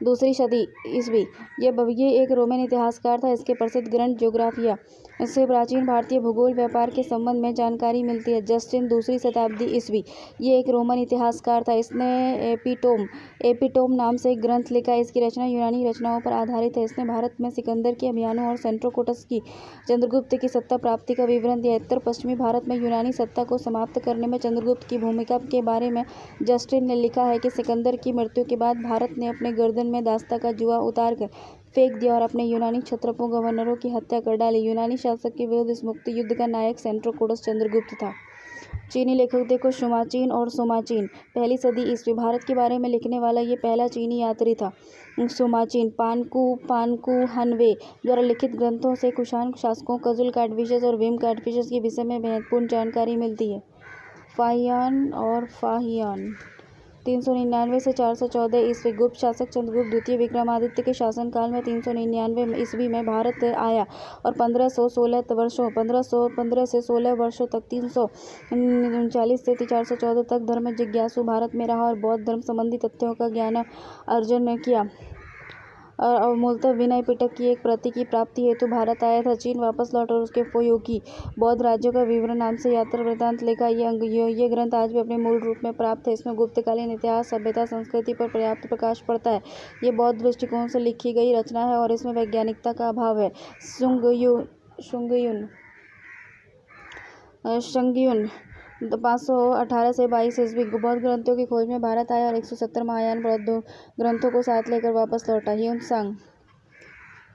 2वीं सदी ईस्वी ये एक रोमन इतिहासकार था। इसके प्रसिद्ध ग्रंथ ज्योग्राफिया इससे प्राचीन भारतीय भूगोल व्यापार के संबंध में जानकारी मिलती है। जस्टिन 2वीं शताब्दी ईस्वी ये एक रोमन इतिहासकार था। इसने एपिटोम नाम से एक ग्रंथ लिखा। इसकी रचना यूनानी रचनाओं पर आधारित है। इसने भारत में सिकंदर के अभियानों और सेंट्रोकोटस की चंद्रगुप्त की सत्ता प्राप्ति का विवरण दिया। उत्तर पश्चिमी भारत में यूनानी सत्ता को समाप्त करने में चंद्रगुप्त की भूमिका के बारे में जस्टिन ने लिखा है कि सिकंदर की मृत्यु के बाद भारत ने अपने गर्दन में दास्ता का जुआ उतार कर फेंक दिया और अपने यूनानी क्षत्रपों, गवर्नरों की हत्या कर डाली। यूनानी शासक के विरुद्ध इस मुक्ति युद्ध का नायक सेंट्रोकोटस चंद्रगुप्त था। चीनी लेखक देखो शुमाचीन और सोमाचीन 1ली सदी ईस्वी भारत के बारे में लिखने वाला ये पहला चीनी यात्री था। सोमाचीन पानकू हनवे द्वारा लिखित ग्रंथों से कुषाण शासकों कजुल काडफिशेस और विम काडफिशेस के विषय में महत्वपूर्ण जानकारी मिलती है। फाहियान 399 से 414 ईस्वी गुप्त शासक चंद्रगुप्त द्वितीय विक्रमादित्य के शासनकाल में 399 ईस्वी में भारत आया और 15 से 16 वर्षों तक 339 से 414 तक धर्म जिज्ञासु भारत में रहा और बौद्ध धर्म संबंधी तथ्यों का ज्ञान अर्जन किया और मूलतः विनय पिटक की एक प्रति की प्राप्ति हेतु भारत आया था। चीन वापस लौटा और उसके फोयोकी बौद्ध राज्यों का विवरण नाम से यात्रा वृत्तांत लिखा। ये ग्रंथ आज भी अपने मूल रूप में प्राप्त है। इसमें गुप्तकालीन इतिहास, सभ्यता, संस्कृति पर पर्याप्त प्रकाश पड़ता है। ये बौद्ध दृष्टिकोण से लिखी गई रचना है और इसमें वैज्ञानिकता का अभाव है। शंगयुन 518 से 22 ईस्वी बौद्ध ग्रंथों की खोज में भारत आया और 170 महायान बौद्ध ग्रंथों को साथ लेकर वापस लौटा।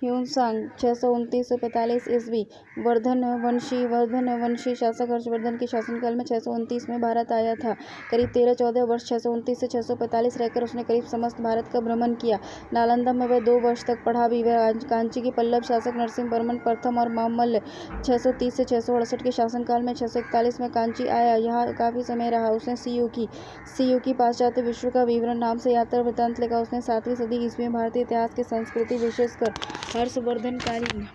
ह्यूनसांग 629 से 45 ईस्वी वर्धनवंशी शासक हर्षवर्धन के शासनकाल में 629 में भारत आया था। करीब 13-14 वर्ष 629 से 645 रहकर उसने करीब समस्त भारत का भ्रमण किया। नालंदा में वह 2 वर्ष तक पढ़ा भी। वह कांची के पल्लव शासक नरसिंहवर्मन प्रथम और मामल्ल 630 से 668 के शासनकाल में 641 में कांची आया। यहाँ काफ़ी समय रहा। उसने सीयूकी पाश्चात्य विश्व का विवरण नाम से यात्रा वृत्तांत लिखा। उसने 7वीं सदी ईस्वी में भारतीय इतिहास की संस्कृति विशेषकर हर्षवर्धनकालीन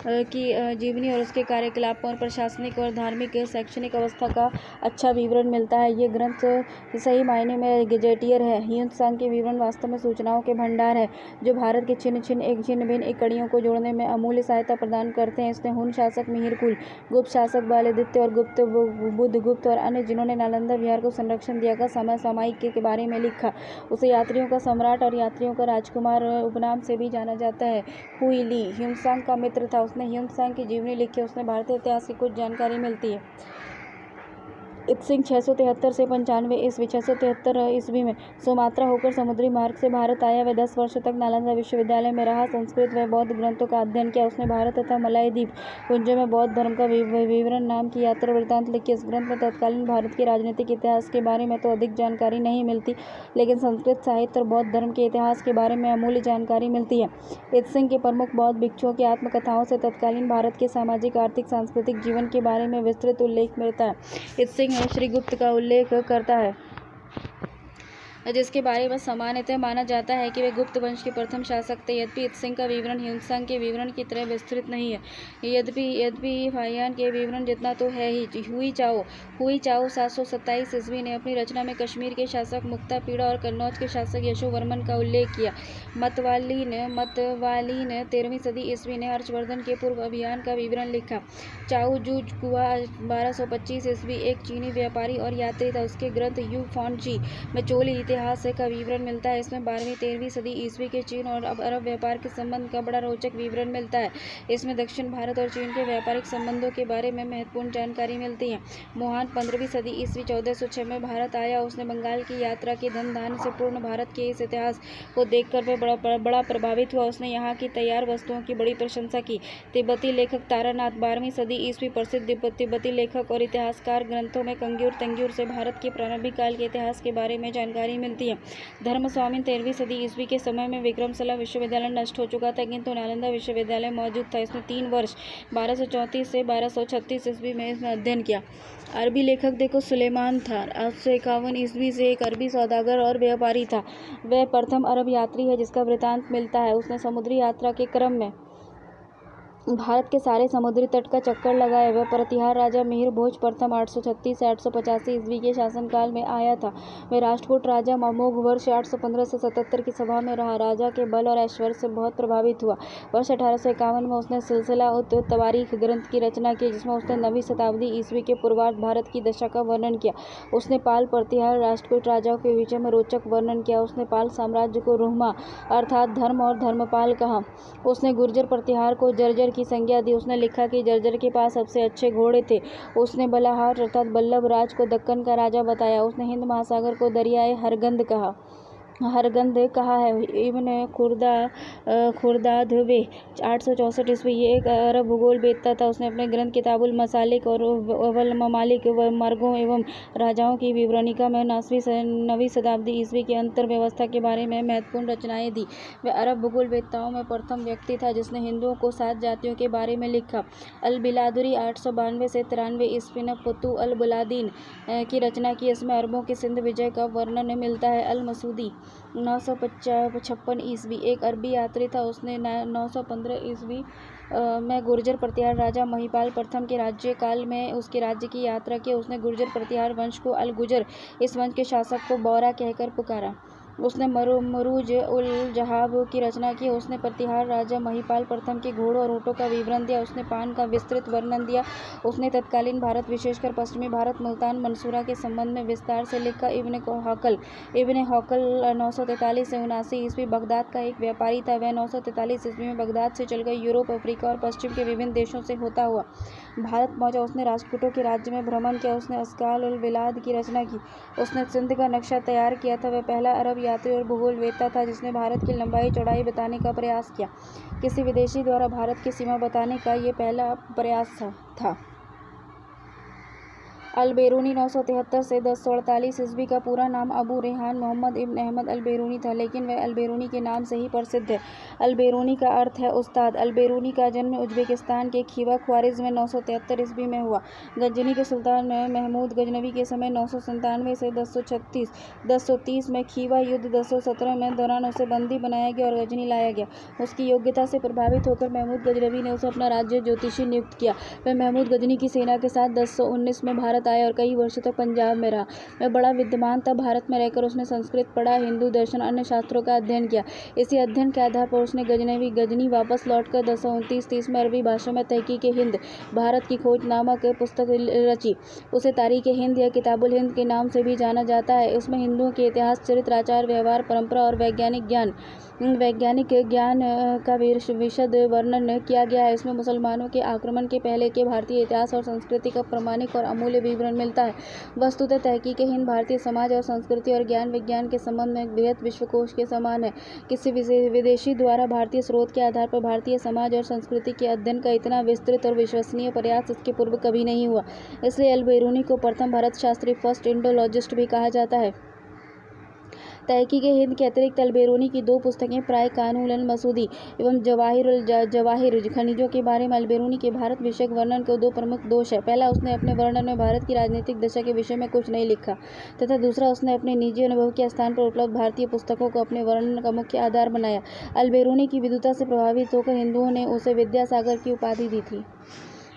की जीवनी और उसके कार्यकलापों और प्रशासनिक और धार्मिक शैक्षणिक अवस्था का अच्छा विवरण मिलता है। ये ग्रंथ सही मायने में गेजेटियर है। ह्यून-त्सांग के विवरण वास्तव में सूचनाओं के भंडार है, जो भारत की छिन्न भिन्न कड़ियों को जोड़ने में अमूल्य सहायता प्रदान करते हैं। इसने हुन शासक मिहिरकुल, गुप्त शासक बालादित्य और गुप्त बुद्धगुप्त और अन्य जिन्होंने नालंदा विहार को संरक्षण दिया का समसामयिक के बारे में लिखा। उसे यात्रियों का सम्राट और यात्रियों का राजकुमार उपनाम से भी जाना जाता है। हुई ली ह्यून-त्सांग का मित्र था। उसने ह्यून-त्सांग की जीवनी लिखी। उसने भारतीय इतिहास की कुछ जानकारी मिलती है। इत्सिंग 673 से 95 ईस्वी 673 ईस्वी में सुमात्रा होकर समुद्री मार्ग से भारत आया। वह 10 वर्षों तक नालंदा विश्वविद्यालय में रहा। संस्कृत व बौद्ध ग्रंथों का अध्ययन किया। उसने भारत तथा मलय द्वीप पुंजों में बौद्ध धर्म का विवरण नाम की यात्रा वृत्तांत लिखी। इस ग्रंथ में तत्कालीन भारत के राजनीतिक इतिहास के बारे में तो अधिक जानकारी नहीं मिलती, लेकिन संस्कृत साहित्य और बौद्ध धर्म के इतिहास के बारे में अमूल्य जानकारी मिलती है। इत्सिंग के प्रमुख बौद्ध भिक्षुओं की आत्मकथाओं से तत्कालीन भारत के सामाजिक, आर्थिक, सांस्कृतिक जीवन के बारे में विस्तृत उल्लेख मिलता है। इत्सिंग श्रीगुप्त का उल्लेख करता है, जिसके बारे में सामान्यतः माना जाता है कि वे गुप्त वंश के प्रथम शासक थे। यद्यपि इत्सिंग का विवरण ह्यून-त्सांग के विवरण की तरह विस्तृत नहीं है। यद्यपि फाहियान के विवरण जितना तो है ही। हुई चाओ 727 ईस्वी ने अपनी रचना में कश्मीर के शासक मुक्तापीड़ा और कन्नौज के शासक यशोवर्मन का उल्लेख किया। मतवाली ने 13वीं सदी ईस्वी ने हर्षवर्धन के पूर्व अभियान का विवरण लिखा। चाओ जुजकुआ 1225 ईस्वी एक चीनी व्यापारी और यात्री था। उसके ग्रंथ यू फॉन्ट-जी में चोल इतिहास का विवरण मिलता है। इसमें 12वीं-13वीं सदी ईस्वी के चीन और अरब व्यापार के संबंध का बड़ा रोचक विवरण मिलता है। इसमें दक्षिण भारत और चीन के व्यापारिक संबंधों के बारे में महत्वपूर्ण जानकारी मिलती है। मोहान 15वीं सदी ईस्वी 1406 में भारत आया। उसने बंगाल की यात्रा के धन-धान्य से पूर्ण भारत के इस इतिहास को देखकर वह बड़ा प्रभावित हुआ। उसने यहाँ की तैयार वस्तुओं की बड़ी प्रशंसा की। तिब्बती लेखक तारानाथ 12वीं सदी ईस्वी प्रसिद्ध तिब्बती लेखक और इतिहासकार ग्रंथों में कंग्यूर तंग्यूर से भारत के प्रारंभिक काल के इतिहास के बारे में जानकारी मिलती है। धर्मस्वामी 13वीं सदी ईस्वी के समय में विक्रमशिला विश्वविद्यालय नष्ट हो चुका था, किंतु नालंदा विश्वविद्यालय मौजूद था। इसने 3 वर्ष 1234 से 1236 ईस्वी में इसने अध्ययन किया। अरबी लेखक देखो सुलेमान था। 851 ईस्वी से एक अरबी सौदागर और व्यापारी था। वह प्रथम अरब यात्री है जिसका वृत्तांत मिलता है। उसने समुद्री यात्रा के क्रम में भारत के सारे समुद्री तट का चक्कर लगाया। वह प्रतिहार राजा मिहिर भोज प्रथम 836 से 885 ईस्वी के शासनकाल में आया था। वह राष्ट्रकूट राजा अमोघ वर्ष 815 से 77 की सभा में रहा। राजा के बल और ऐश्वर्य से बहुत प्रभावित हुआ। वर्ष 1851 में उसने सिलसिला उत तवारीख ग्रंथ की रचना की, जिसमें उसने 9वीं शताब्दी ईस्वी के पूर्वार्ध भारत की दशा का वर्णन किया। उसने पाल, प्रतिहार, राष्ट्रकूट राजाओं के विषय में रोचक वर्णन किया। उसने पाल साम्राज्य को रुह्मा अर्थात धर्म और धर्मपाल कहा। उसने गुर्जर प्रतिहार को जर्जर की संज्ञा दी। उसने लिखा कि जर्जर के पास सबसे अच्छे घोड़े थे। उसने बलाहार अर्थात बल्लभ राज को दक्कन का राजा बताया। उसने हिंद महासागर को दरियाए हरगंद कहा है। इब्न खुर्दादवे 864 ईस्वी ये एक अरब भूगोल वेत्ता था। उसने अपने ग्रंथ किताबुल मसालिक और वल ममालिक व मार्गों एवं राजाओं की विवरणिका में 9वीं शताब्दी ईस्वी की अंतर व्यवस्था के बारे में महत्वपूर्ण रचनाएं दी। वह अरब भूगोल वेत्ताओं में प्रथम व्यक्ति था जिसने हिंदुओं को 7 जातियों के बारे में लिखा। अल बिलादुरी 892 से 93 ईस्वी ने फतू अल बुलादीन की रचना की। इसमें अरबों के सिंध विजय का वर्णन मिलता है। अल मसूदी 956 ईस्वी एक अरबी यात्री था। उसने 915 ईस्वी में गुर्जर प्रतिहार राजा महिपाल प्रथम के राज्य काल में उसके राज्य की यात्रा की। उसने गुर्जर प्रतिहार वंश को अल गुजर, इस वंश के शासक को बौरा कहकर पुकारा। उसने मरूज उल जहाब की रचना की। उसने प्रतिहार राजा महिपाल प्रथम के घोड़ों और ऊँटों का विवरण दिया। उसने पान का विस्तृत वर्णन दिया। उसने तत्कालीन भारत, विशेषकर पश्चिमी भारत, मुल्तान, मंसूरा के संबंध में विस्तार से लिखा। इब्न हौकल 943 से 79 ईस्वी बगदाद का एक व्यापारी था। वह 943 ईस्वी में बगदाद से चलकर यूरोप, अफ्रीका और पश्चिम के विभिन्न देशों से होता हुआ भारत पहुंचा। उसने राजपूतों के राज्य में भ्रमण किया। उसने अस्काल उल बिलाद की रचना की। उसने सिंध का नक्शा तैयार किया था। वह पहला अरब यात्री और भूगोल वेत्ता था जिसने भारत की लंबाई चौड़ाई बताने का प्रयास किया। किसी विदेशी द्वारा भारत की सीमा बताने का ये पहला प्रयास था। अल-बेरूनी 973 से 1048 ईस्वी का पूरा नाम अबू रेहान मोहम्मद इब्न अहमद अल-बेरूनी था, लेकिन वह अल-बेरूनी के नाम से ही प्रसिद्ध है। अल-बेरूनी का अर्थ है उस्ताद। अल-बेरूनी का जन्म उज़्बेकिस्तान के खीवा ख्वारिज़्म में 973 ईस्वी में हुआ। गजनी के सुल्तान महमूद गजनवी के समय 997 से 1030 में खीवा युद्ध 1017 में दौरान उसे बंदी बनाया गया और गजनी लाया गया। उसकी योग्यता से प्रभावित होकर महमूद गजनवी ने उसे अपना राज्य ज्योतिषी नियुक्त किया। वह महमूद गजनी की सेना के साथ 1019 में भारत आया और कई वर्षों तक पंजाब में रहा। वह बड़ा विद्वान था। भारत में रहकर उसने संस्कृत पढ़ा, हिंदू दर्शन, अन्य शास्त्रों का अध्ययन किया। इसी अध्ययन के आधार पर उसने गजनी वापस लौटकर 1029-30 में अरबी भाषा में तहकीक-ए-हिंद, भारत की खोज नामक पुस्तक रची। उसे तारीख-ए-हिंद या किताबुल-हिंद के नाम से भी जाना जाता है। इसमें हिंदुओं के इतिहास, चरित्र, आचार व्यवहार, परंपरा और वैज्ञानिक ज्ञान का विशद वर्णन किया गया है। इसमें मुसलमानों के आक्रमण के पहले के भारतीय इतिहास और संस्कृति का प्रामाणिक और अमूल्य विवरण मिलता है। वस्तुतः तहकीक-ए-हिंद भारतीय समाज और संस्कृति और ज्ञान विज्ञान के संबंध में एक बृहत विश्वकोश के समान है। किसी विदेशी द्वारा भारतीय स्रोत के आधार पर भारतीय समाज और संस्कृति के अध्ययन का इतना विस्तृत और विश्वसनीय प्रयास इसके पूर्व कभी नहीं हुआ। इसलिए अल-बेरूनी को प्रथम भारत शास्त्री, फर्स्ट इंडोलॉजिस्ट भी कहा जाता है। तहकीक-ए-हिंद के अतिरिक्त अल-बेरूनी की 2 पुस्तकें प्राय कानून अल-मसूदी एवं जवाहिर खनिजों के बारे में अल-बेरूनी के भारत विषयक वर्णन के 2 प्रमुख दोष है। पहला, उसने अपने वर्णन में भारत की राजनीतिक दशा के विषय में कुछ नहीं लिखा, तथा दूसरा, उसने अपने निजी अनुभव के स्थान पर उपलब्ध भारतीय पुस्तकों को अपने वर्णन का मुख्य आधार बनाया। अल-बेरूनी की विद्वता से प्रभावित होकर हिंदुओं ने उसे विद्यासागर की उपाधि दी थी।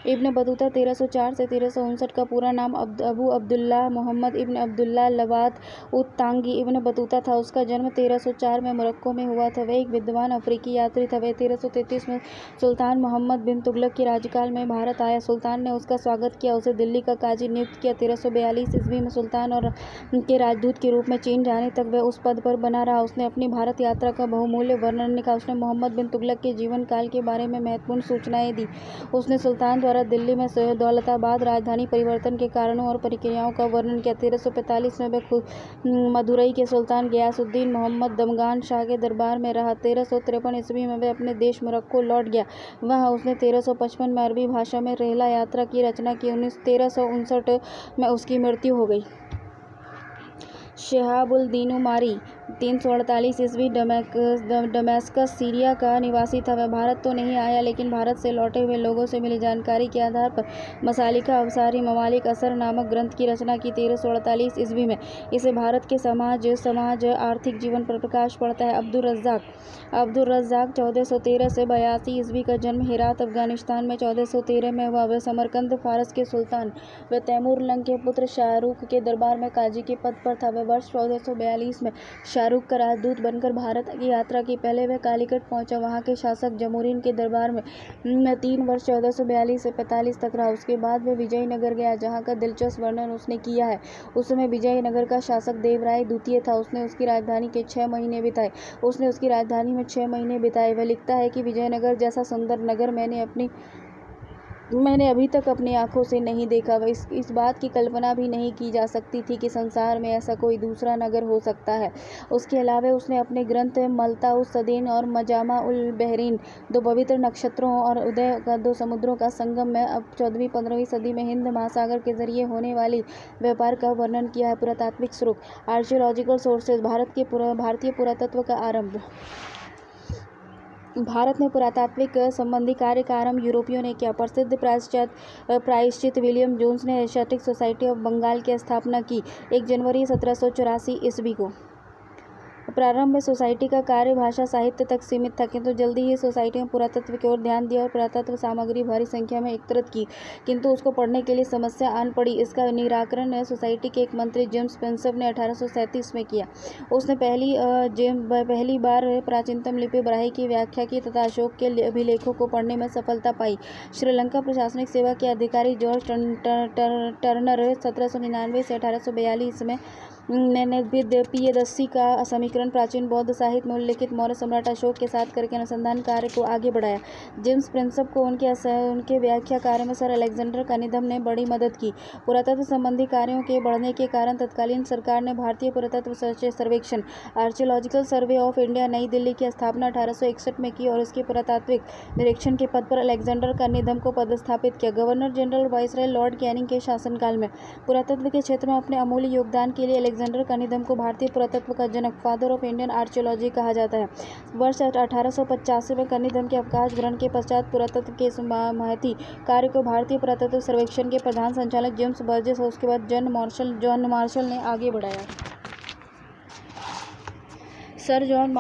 इब्न बतूता 1304 से 1359 का पूरा नाम अबू अब्दुल्लाह मोहम्मद इब्न अब्दुल्लाह लवात उत-तांगी इब्न बतूता था। उसका जन्म 1304 में मोरक्को में हुआ था। वह एक विद्वान अफ्रीकी यात्री था। वह 1333 में सुल्तान मोहम्मद बिन तुगलक के राज्यकाल में भारत आया। सुल्तान ने उसका स्वागत किया, उसे दिल्ली का काजी नियुक्त किया। 1342 ईस्वी में सुल्तान और के राजदूत के रूप में चीन जाने तक वह उस पद पर बना रहा। उसने अपनी भारत यात्रा का बहुमूल्य वर्णन लिखा। उसने मोहम्मद बिन तुगलक के जीवन काल के बारे में महत्वपूर्ण सूचनाएं दी। उसने सुल्तान द्वारा दिल्ली में दौलताबाद राजधानी परिवर्तन के कारणों और प्रक्रियाओं का वर्णन किया। 1345 में वह मदुरई के सुल्तान गयासुद्दीन मोहम्मद दमगान शाह के दरबार में रहा। 1353 ईस्वी में वह अपने देश मोरक्को लौट गया। वहाँ उसने 1355 में अरबी भाषा में रेहला यात्रा की रचना की। 1359 में उसकी मृत्यु हो गई। शिहाबुल-दीन-उमारी 348 ईस्वी दमेस्कस सीरिया का निवासी था। वह भारत तो नहीं आया, लेकिन भारत से लौटे हुए लोगों से मिली जानकारी के आधार पर मसालिका अवसारी ममालिक असर नामक ग्रंथ की रचना की 1348 ईस्वी में। इसे भारत के समाज आर्थिक जीवन पर प्रकाश पड़ता है। अब्दुर रज़्ज़ाक 1413 से 82 ईस्वी का जन्म हेरात अफगानिस्तान में 1413 में हुआ। वह समरकंद फारस के सुल्तान व तैमूर लंग के पुत्र शाहरुख के दरबार में काजी के पद पर था। वह वर्ष 1442 में शाहरुख का राजदूत बनकर भारत की यात्रा की। पहले वह कालीकट पहुंचा। वहां के शासक जमूरीन के दरबार में 3 वर्ष 1442 से 45 तक रहा। उसके बाद वह विजयनगर गया, जहां का दिलचस्प वर्णन उसने किया है। उस समय विजयनगर का शासक देवराय द्वितीय था। उसने उसकी राजधानी के 6 महीने बिताए। उसने उसकी राजधानी में 6 महीने बिताए। वह लिखता है कि विजयनगर जैसा सुंदर नगर मैंने अभी तक अपनी आंखों से नहीं देखा। इस बात की कल्पना भी नहीं की जा सकती थी कि संसार में ऐसा कोई दूसरा नगर हो सकता है। उसके अलावा उसने अपने ग्रंथ मल्ता-उस-सदीन और मजामा-उल-बहरीन, 2 पवित्र नक्षत्रों और उदय का 2 समुद्रों का संगम में अब 14वीं-15वीं सदी में हिंद महासागर के जरिए होने वाली व्यापार का वर्णन किया है। पुरातात्विक स्रोत, आर्कियोलॉजिकल सोर्सेज, भारतीय पुरातत्व का आरंभ। भारत में पुरातात्विक संबंधी कार्य का आरंभ यूरोपियों ने किया। प्रसिद्ध प्रायश्चित विलियम जोन्स ने एशियाटिक सोसाइटी ऑफ बंगाल की स्थापना की 1 जनवरी 1784 ईस्वी को। प्रारंभ में सोसाइटी का कार्य भाषा साहित्य तक सीमित था, किंतु जल्दी ही सोसाइटी ने पुरातत्व की ओर ध्यान दिया और पुरातत्व सामग्री भारी संख्या में एकत्रित की, किंतु उसको पढ़ने के लिए समस्या आन पड़ी। इसका निराकरण सोसाइटी के एक मंत्री जेम्स स्पेंसर ने 1837 में किया। उसने पहली बार प्राचीनतम लिपि ब्राह्मी की व्याख्या की तथा अशोक के अभिलेखों को पढ़ने में सफलता पाई। श्रीलंका प्रशासनिक सेवा के अधिकारी जॉर्ज टर्नर 1799 से 1842 में पियदस्सी का समीकरण प्राचीन बौद्ध साहित्य में उल्लेखित मौर्य सम्राट अशोक के साथ करके अनुसंधान कार्य को आगे बढ़ाया। जेम्स प्रिंसप को उनके व्याख्या कार्य में सर अलेक्जेंडर कनिंघम ने बड़ी मदद की। पुरातत्व संबंधी कार्यों के बढ़ने के कारण तत्कालीन सरकार ने भारतीय पुरातत्व सर्वेक्षण आर्कियोलॉजिकल सर्वे ऑफ इंडिया नई दिल्ली की स्थापना 1861 में की और इसके पुरातात्विक निरीक्षण के पद पर अलेक्जेंडर कनिंघम को पदस्थापित किया। Governor general viceroy Lord Canning के शासनकाल में पुरातत्व के क्षेत्र में अपने अमूल्य योगदान के लिए अलेक्जेंडर कनिंघम को भारतीय पुरातत्व का जनक, फादर ऑफ इंडियन आर्कियोलॉजी कहा जाता है। वर्ष 1885 में कनिंघम के अवकाश ग्रहण के पश्चात पुरातत्व के महती कार्य को भारतीय पुरातत्व सर्वेक्षण के प्रधान संचालक जेम्स बर्जेस और उसके बाद जॉन मार्शल ने आगे बढ़ाया। सर जॉन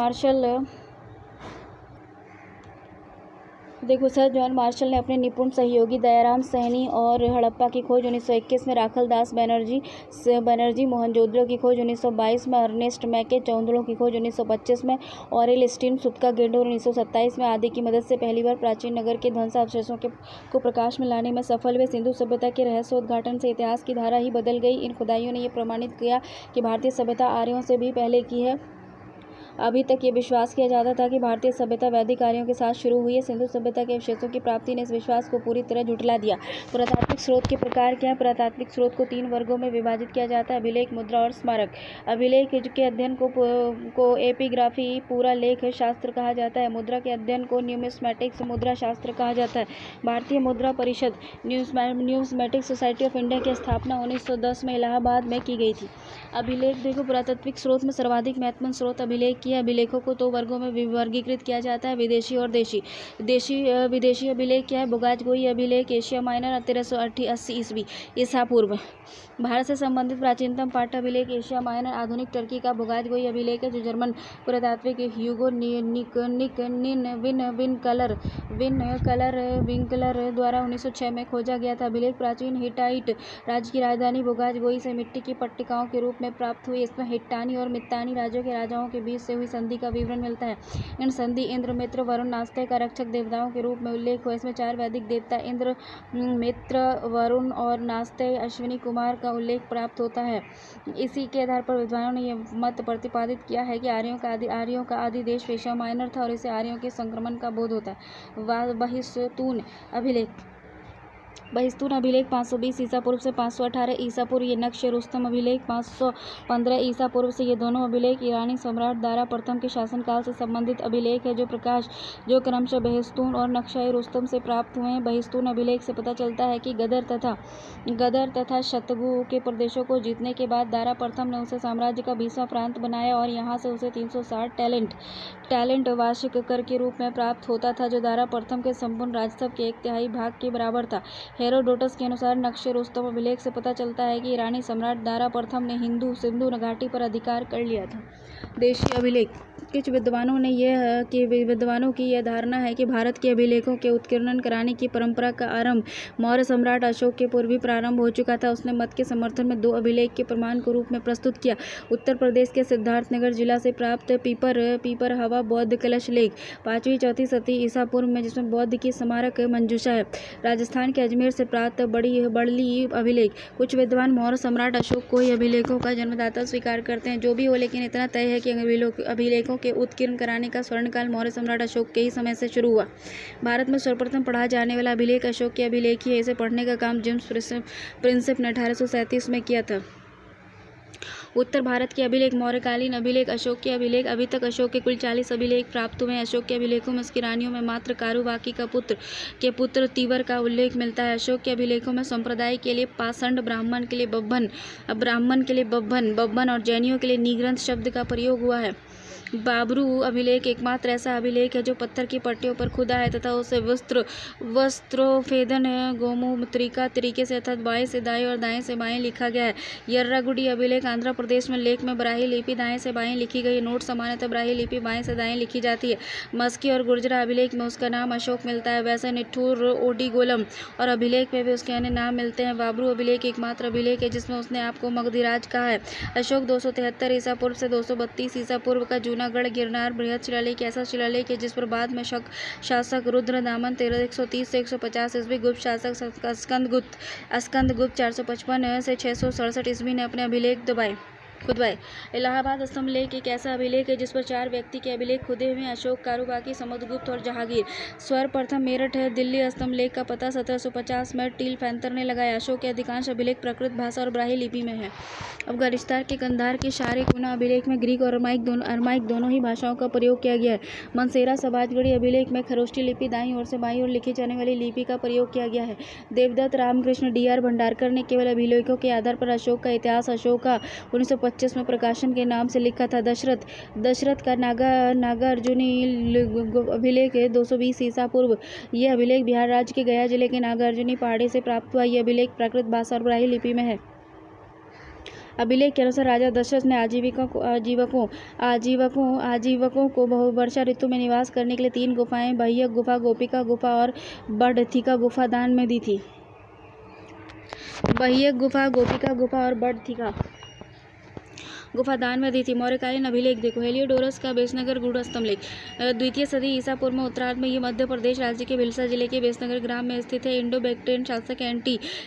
मार्शल ने अपने निपुण सहयोगी दयाराम सैनी और हड़प्पा की खोज 1921 में, राखलदास बनर्जी मोहनजोदड़ो की खोज 1922 में, अर्नेस्ट मैके चौंदड़ो की खोज 1925 में, ऑरेल स्टीन सुतका गेंडोर 1927 में आदि की मदद से पहली बार प्राचीन नगर के ध्वंसावशेषों को प्रकाश में लाने में सफल हुए। सिंधु सभ्यता के रहस्योद्घाटन से इतिहास की धारा ही बदल गई। इन खुदाइयों ने यह प्रमाणित किया कि भारतीय सभ्यता आर्यों से भी पहले की है। अभी तक ये विश्वास किया जाता था कि भारतीय सभ्यता वैदिक कार्यों के साथ शुरू हुई है। सिंधु सभ्यता के अवशेषों की प्राप्ति ने इस विश्वास को पूरी तरह झुठला दिया। पुरातात्विक स्रोत के प्रकार क्या है? पुरातात्विक स्रोत को 3 वर्गों में विभाजित किया जाता है: अभिलेख, मुद्रा और स्मारक। अभिलेख के अध्ययन को एपिग्राफी पूरा लेख शास्त्र कहा जाता है। मुद्रा के अध्ययन को न्यूमिस्मैटिक्स मुद्रा शास्त्र कहा जाता है। भारतीय मुद्रा परिषद न्यूमिस्मैटिक सोसाइटी ऑफ इंडिया की स्थापना 1910 में इलाहाबाद में की गई थी। अभिलेख देखो, पुरातात्विक स्रोत में सर्वाधिक महत्वपूर्ण स्रोत अभिलेख की है। अभिलेखों को 2 वर्गों में वर्गीकृत किया जाता है: विदेशी और देशी। विदेशी अभिलेख क्या है? बोगाजगोई अभिलेख, एशिया माइनर 1380 ईस्वी ईसा पूर्व। भारत से संबंधित प्राचीनतम पाठ्य अभिलेख एशिया माइनर आधुनिक टर्की का बोगाजगोई अभिलेख है, जो जर्मन पुरातात्विक ह्यूगो विंकलर द्वारा 1906 में खोजा गया था। अभिलेख प्राचीन हिटाइट राज्य की राजधानी बोगाजगोई से मिट्टी की पट्टिकाओं के रूप में प्राप्त हुई। इसमें हिट्टानी और मित्तानी राज्यों के राजाओं के बीच से हुई संधि का विवरण मिलता है। इन संधि इंद्र, मित्र, वरुण, नास्ते का रक्षक देवताओं के रूप में उल्लेख हुआ। इसमें 4 वैदिक देवता इंद्र, मित्र, वरुण और नास्ते, अश्विनी कुमार का उल्लेख प्राप्त होता है। इसी के आधार पर विद्वानों ने यह मत प्रतिपादित किया है कि आर्यों का आदि देश एशिया माइनर था और इसे आर्यों के संक्रमण का बोध होता है। बहिस्तून अभिलेख 520 ईसा पूर्व से 518 ईसा पूर्व। ये नक्श रुस्तम अभिलेख 515 ईसा पूर्व से। ये दोनों अभिलेख ईरानी सम्राट दारा प्रथम के शासनकाल से संबंधित अभिलेख है, जो क्रमशः बहिस्तून और नक्शा रुस्तम से प्राप्त हुए हैं। बहिस्तून अभिलेख से पता चलता है कि गदर तथा शतगु के प्रदेशों को जीतने के बाद दारा प्रथम ने उसे साम्राज्य का 20वां प्रांत बनाया और यहाँ से उसे 360 टैलेंट वार्षिक कर के रूप में प्राप्त होता था, जो दारा प्रथम के संपूर्ण राजस्व के 1/3 भाग के बराबर था। हेरोडोटस के अनुसार नक्शे रुस्तम अभिलेख से पता चलता है कि ईरानी सम्राट दारा प्रथम ने सिंधु घाटी पर अधिकार कर लिया था। देशी अभिलेख। कुछ विद्वानों की यह धारणा है कि भारत के अभिलेखों के उत्कीर्णन कराने की परंपरा का आरंभ मौर्य सम्राट अशोक के पूर्व ही प्रारंभ हो चुका था। उसने मत के समर्थन में 2 अभिलेख के प्रमाण के रूप में प्रस्तुत किया: उत्तर प्रदेश के सिद्धार्थनगर जिला से प्राप्त पीपर हवा बौद्ध कलश लेख 5वीं-4वीं सदी ईसा पूर्व में, जिसमें बौद्ध की स्मारक मंजूषा है। राजस्थान के अजमेर से प्राप्त बड़ली अभिलेख। कुछ विद्वान मौर्य सम्राट अशोक को ही अभिलेखों का जन्मदाता स्वीकार करते हैं। जो भी हो, लेकिन इतना तय है कि अभिलेखों के उत्कीर्ण कराने का स्वर्णकाल मौर्य सम्राट अशोक के ही समय से शुरू हुआ। भारत में सर्वप्रथम पढ़ा जाने वाला अभिलेख अशोक के अभिलेख ही है। इसे पढ़ने का काम जेम्स प्रिंसेप ने 1837 में किया था। उत्तर भारत के अभिलेख। मौर्यकालीन अभिलेख। अशोक के अभिलेख। अभी तक अशोक के कुल 40 अभिलेख प्राप्त हुए हैं। अशोक के अभिलेखों में उसकी रानियों में मात्र कारुबाकी के पुत्र तीवर का उल्लेख मिलता है। अशोक के अभिलेखों में संप्रदाय के लिए पाषंड, ब्राह्मण के लिए बब्बन और जैनियों के लिए निग्रंथ शब्द का प्रयोग हुआ है। बाबरू अभिलेख एकमात्र ऐसा अभिलेख है जो पत्थर की पट्टियों पर खुदा है तथा उसे वस्त्रोफेदन गोमुद्रिका तरीके से अर्थात बाएं से दाएं और दाएं से बाएं लिखा गया है। यर्रागुडी अभिलेख आंध्र प्रदेश में लेख में ब्राह्मी लिपि दाएं से बाएं लिखी गई। नोट सामान्यतः ब्राह्मी लिपि बाएं से दाएं लिखी जाती है। मस्की और गुर्जरा अभिलेख में उसका नाम अशोक मिलता है। वैसे निठूर, ओडिगोलम और अभिलेख में भी उसके अन्य नाम मिलते हैं। बाबरू अभिलेख एकमात्र अभिलेख है जिसमें उसने आपको मगधीराज कहा है। अशोक 273 ईसा पूर्व से 232 ईसा पूर्व का जूनागढ़ गिरनार बृहद शिलालेख ऐसा शिलालेख है जिस पर बाद में शासक रुद्रदामन 130 से 150 ईस्वी, गुप्त शासक स्कंदगुप्त 455 से 667 ईस्वी ने अपने अभिलेख दबाए। खुदवाए। इलाहाबाद स्तंभ लेख एक ऐसा अभिलेख है जिस पर 4 व्यक्ति के अभिलेख खुदे हुए हैं: अशोक, कारूबाकी, समुद्रगुप्त और जहांगीर। सर्वप्रथम मेरठ है दिल्ली स्तंभ लेख का पता 1750 में टील फैंतर ने लगाया। अशोक के अधिकांश अभिलेख प्राकृत भाषा और ब्राह्मी लिपि में है। अफगानिस्तान के कंधार के शारे कुना अभिलेख में ग्रीक और अरमाइक दोनों ही भाषाओं का प्रयोग किया गया है। मनसेरा समाजगढ़ी अभिलेख में खरोष्टी लिपि दाईं ओर से बाईं ओर लिखी जाने वाली लिपि का प्रयोग किया गया है। देवदत्त रामकृष्ण DR भंडारकर ने केवल अभिलेखों के आधार पर अशोक का इतिहास अशोक का 1925 में प्रकाशन के नाम से लिखा था। दशरथ का नागार्जुनी अभिलेख 220 ईसा पूर्व। यह अभिलेख बिहार राज्य के गया जिले के नागार्जुनी पहाड़ी से प्राप्त हुआ। यह अभिलेख प्राकृत भाषा और ब्राह्मी लिपि में है। अभिलेख के अनुसार राजा दशरथ ने आजीवकों को वर्षा ऋतु में निवास करने के लिए 3 गुफाएं बह्यक गुफा, गोपिका गुफा और बड़थिका गुफा दान में दी थी। बह्यक गुफा, गोपिका गुफा और बड़थिका गुफा दान में दी थी। मौर्यकालीन अभिलेख देखो। हेलियोडोरस का बेसनगर गूढ़ स्तंभ लेख 2वीं सदी ईसा पूर्व में उत्तरार्ध में ये मध्य प्रदेश राज्य के भिलसा जिले के बेसनगर ग्राम में स्थित है। इंडो बैक्ट्रियन शासक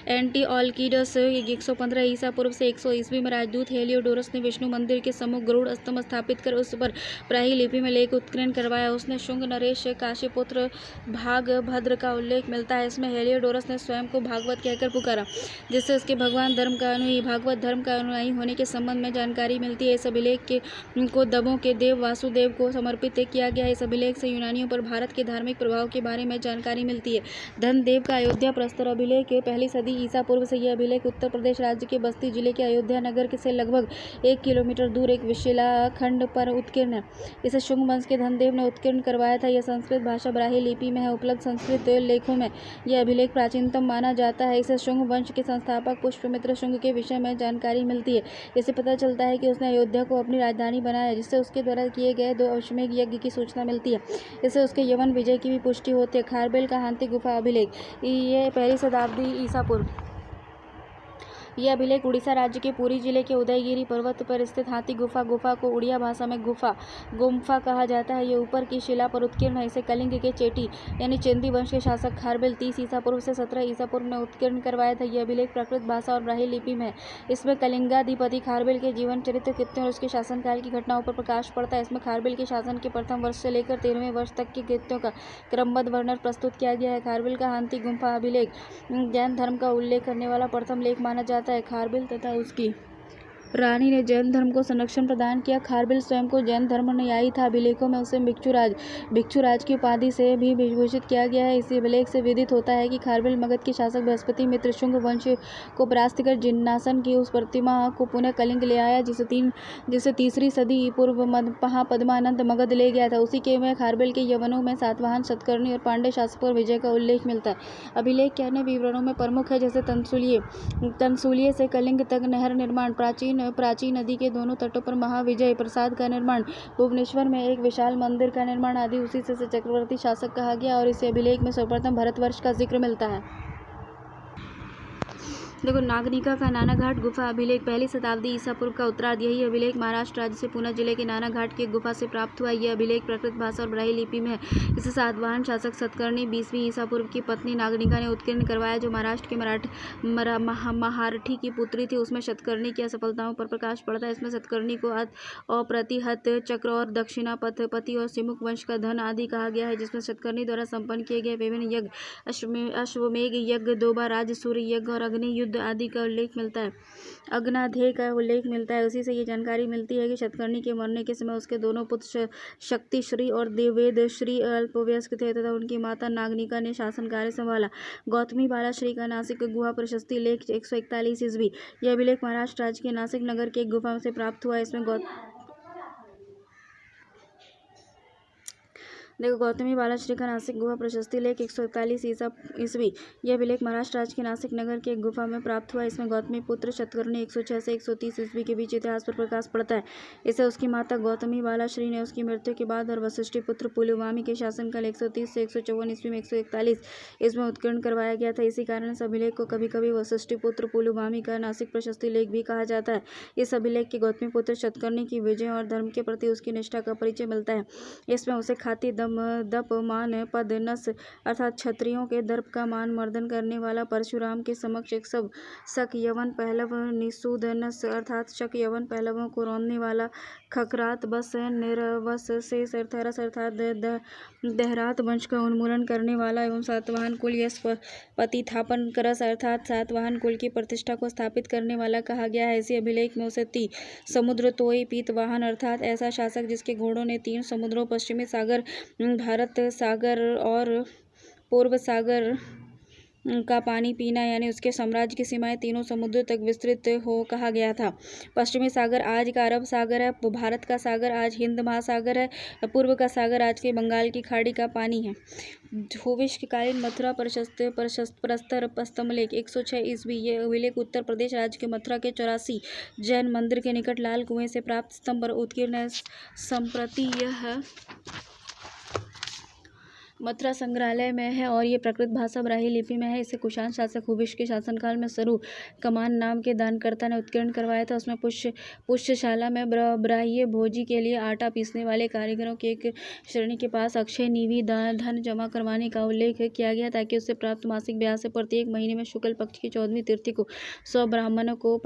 एंटीऑलकीडस 115 ईसा पूर्व से 100 ईस्वी में राजदूत हेलियोडोरस ने विष्णु मंदिर के सम्मुख गरुड़ स्तंभ स्थापित कर उस पर ब्राह्मी लिपि में लेख उत्कीर्ण करवाया। उसने शुंग नरेश काशीपुत्र भागभद्र का उल्लेख मिलता है। इसमें हेलियोडोरस ने स्वयं को भागवत कहकर पुकारा, जिससे उसके भागवत धर्म का अनुयायी होने के संबंध में जानकारी मिलती है। इस अभिलेख को दबों के देव वासुदेव को समर्पित किया गया है। इस अभिलेख से यूनानियों पर भारत के धार्मिक प्रभाव के बारे में जानकारी मिलती है। धनदेव का अयोध्या प्रस्तर अभिलेख 1ली सदी ईसा पूर्व से यह अभिलेख उत्तर प्रदेश राज्य के बस्ती जिले के अयोध्या नगर से लगभग 1 किलोमीटर दूर एक शिलाखंड पर उत्कीर्ण है। इसे शुंग वंश के धनदेव ने उत्कीर्ण करवाया था। यह संस्कृत भाषा ब्राह्मी लिपि में है। उपलब्ध संस्कृत लेखों में यह अभिलेख प्राचीनतम माना जाता है। इसे शुंग वंश के संस्थापक पुष्यमित्र शुंग के विषय में जानकारी मिलती है। इससे पता चलता है कि उसने अयोध्या को अपनी राजधानी बनाया, जिससे उसके द्वारा किए गए 2 अश्वमेध यज्ञ की सूचना मिलती है। इससे उसके यवन विजय की भी पुष्टि होती है। खारबेल का हाथी गुफा अभिलेख ये 1वीं शताब्दी ईसा पूर्व। यह अभिलेख उड़ीसा राज्य के पुरी जिले के उदयगिरी पर्वत पर स्थित हाथी गुफा को उड़िया भाषा में गुम्फा कहा जाता है। यह ऊपर की शिला पर उत्कीर्ण है। इसे कलिंग के चेटी यानी चेंदी वंश के शासक खारबेल 30 ईसा पूर्व से 17 ईसा पूर्व में उत्कीर्ण करवाया था। यह अभिलेख प्राकृत भाषा और ब्राह्मी लिपि में है। इसमें कलिंगाधिपति खारबेल के जीवन चरित्र, कृत्यों और उसके शासनकाल की घटनाओं पर प्रकाश पड़ता है। इसमें खारबेल के शासन के प्रथम वर्ष से लेकर 13वें वर्ष तक के कृत्यों का क्रमबद्ध वर्णन प्रस्तुत किया गया है। खारबेल का हाथी गुम्फा अभिलेख जैन धर्म का उल्लेख करने वाला प्रथम लेख माना जाता है। खारबेल तथा उसकी रानी ने जैन धर्म को संरक्षण प्रदान किया। खारबेल स्वयं को जैन धर्म अनुयायी था। अभिलेखों में उसे भिक्षुराज की उपाधि से भी विभूषित किया गया है। इसी अभिलेख से विदित होता है कि खारबेल मगध के शासक बृहस्पति मित्र शुंग वंश को परास्त कर जिन्नासन की उस प्रतिमा को पुनः कलिंग ले आया, जिसे 3री सदी पूर्व पद्मानंद मगध ले गया था। उसी के में खारबेल के यवनों में सातवाहन, सतकर्णी और पांड्य शासकों पर विजय का उल्लेख मिलता है। अभिलेख के अन्य विवरणों में प्रमुख है जैसे तनसूलिये से कलिंग तक नहर निर्माण, प्राची नदी के दोनों तटों पर महाविजय प्रासाद का निर्माण, भुवनेश्वर में एक विशाल मंदिर का निर्माण आदि। उसी से चक्रवर्ती शासक कहा गया और इस अभिलेख में सर्वप्रथम भरतवर्ष का जिक्र मिलता है। देखो, नागनिका का नानाघाट गुफा अभिलेख 1ली शताब्दी ईसा पूर्व का उत्तरार्ध। यही अभिलेख महाराष्ट्र राज्य से पूना जिले के नानाघाट की एक गुफा से प्राप्त हुआ। यह अभिलेख प्राकृत भाषा और ब्राह्मी लिपि में है। इसे सातवाहन शासक सतकर्णी 20वीं ईसा पूर्व की पत्नी नागनिका ने उत्कीर्ण करवाया, जो महाराष्ट्र के महारठी की पुत्री थी। उसमें सतकर्णी की असफलताओं पर प्रकाश पड़ता है। इसमें सतकर्णी को अप्रतिहत चक्र और दक्षिणा पति और सिमुक वंश का धन आदि कहा गया है, जिसमें सतकर्णी द्वारा संपन्न किए गए विभिन्न यज्ञ, अश्वमेघ यज्ञ, 2 बार राज सूर्य यज्ञ और अग्नि युद्ध आदि का उल्लेख मिलता है। अग्नाधेय का उल्लेख मिलता है। उसी से ये जानकारी मिलती है कि सतकर्णी के मरने के समय उसके दोनों पुत्र शक्तिश्री और देवेदश्री अल्पवयस्क थे तथा उनकी माता नागनिका ने शासन कार्य संभाला। गौतमी बाला श्री का नासिक गुहा प्रशस्ति लेख 141 ईस्वी। यह अभिलेख महाराष्ट्र राज्य के नासिक नगर के एक गुफा से प्राप्त हुआ। इसमें गौतमी बाला श्री का नासिक गुहा प्रशस्ति लेख 141 ईस्वी। यह अभिलेख महाराष्ट्र राज्य के नासिक नगर के एक गुफा में प्राप्त हुआ। इसमें गौतमी पुत्र सतकर्णी 106 से 130 ईस्वी के बीच इतिहास पर प्रकाश पड़ता है। इसे उसकी माता गौतमी बाला श्री ने उसकी मृत्यु के बाद और वशिष्ठी पुत्र पुलुमामी के शासनकाल 130 से 154 ईस्वी में 141 इसमें उत्कीर्ण करवाया गया था। इसी कारण इस अभिलेख को कभी कभी वशिष्ठी पुत्र पुलुमामी का नासिक प्रशस्ति लेख भी कहा जाता है। इस अभिलेख के गौतमी पुत्र सतकर्णी की विजय और धर्म के प्रति उसकी निष्ठा का परिचय मिलता है। इसमें उसे खाती दप मान पद नस अर्थात क्षत्रियों के दर्प का मान मर्दन करने वाला परशुराम के समक्ष एक सब शक यवन पहलव निषूद नस अर्थात शक यवन पहलवों को रौंदने वाला खकरात बस निरवस शेष अर्थरस अर्थात देहरात वंश का उन्मूलन करने वाला एवं सातवाहन कुल यश पतिथापन करस अर्थात सातवाहन कुल की प्रतिष्ठा को स्थापित करने वाला कहा गया है। इसी अभिलेख में उसे समुद्र तोय पीतवाहन अर्थात ऐसा शासक जिसके घोड़ों ने 3 समुद्रों पश्चिमी सागर भारत सागर और पूर्व सागर का पानी पीना यानी उसके साम्राज्य की सीमाएं तीनों समुद्रों तक विस्तृत हो कहा गया था। पश्चिमी सागर आज का अरब सागर है, भारत का सागर आज हिंद महासागर है, पूर्व का सागर आज के बंगाल की खाड़ी का पानी है। भूविष्यकालीन मथुरा प्रस्तर स्तंभलेख 106 ईस्वी। ये अभिलेख उत्तर प्रदेश राज्य के मथुरा के 84 जैन मंदिर के निकट लाल कुएं से प्राप्त स्तंभ पर उत्कीर्ण है। संप्रति यह मथुरा संग्रहालय में है और ये प्राकृत भाषा ब्राह्मी लिपि में है। इसे कुषाण शासक हुविष्य के शासनकाल में सरू कमान नाम के दानकर्ता ने उत्कीर्ण करवाया था। उसमें पुष्यशाला में ब्राह्मी भोजी के लिए आटा पीसने वाले कारीगरों की एक श्रेणी के पास अक्षय निवि धन जमा करवाने का उल्लेख किया गया ताकि उससे प्राप्त मासिक ब्याज से प्रत्येक महीने में शुक्ल पक्ष की 14वीं तिथि को 100 ब्राह्मणों को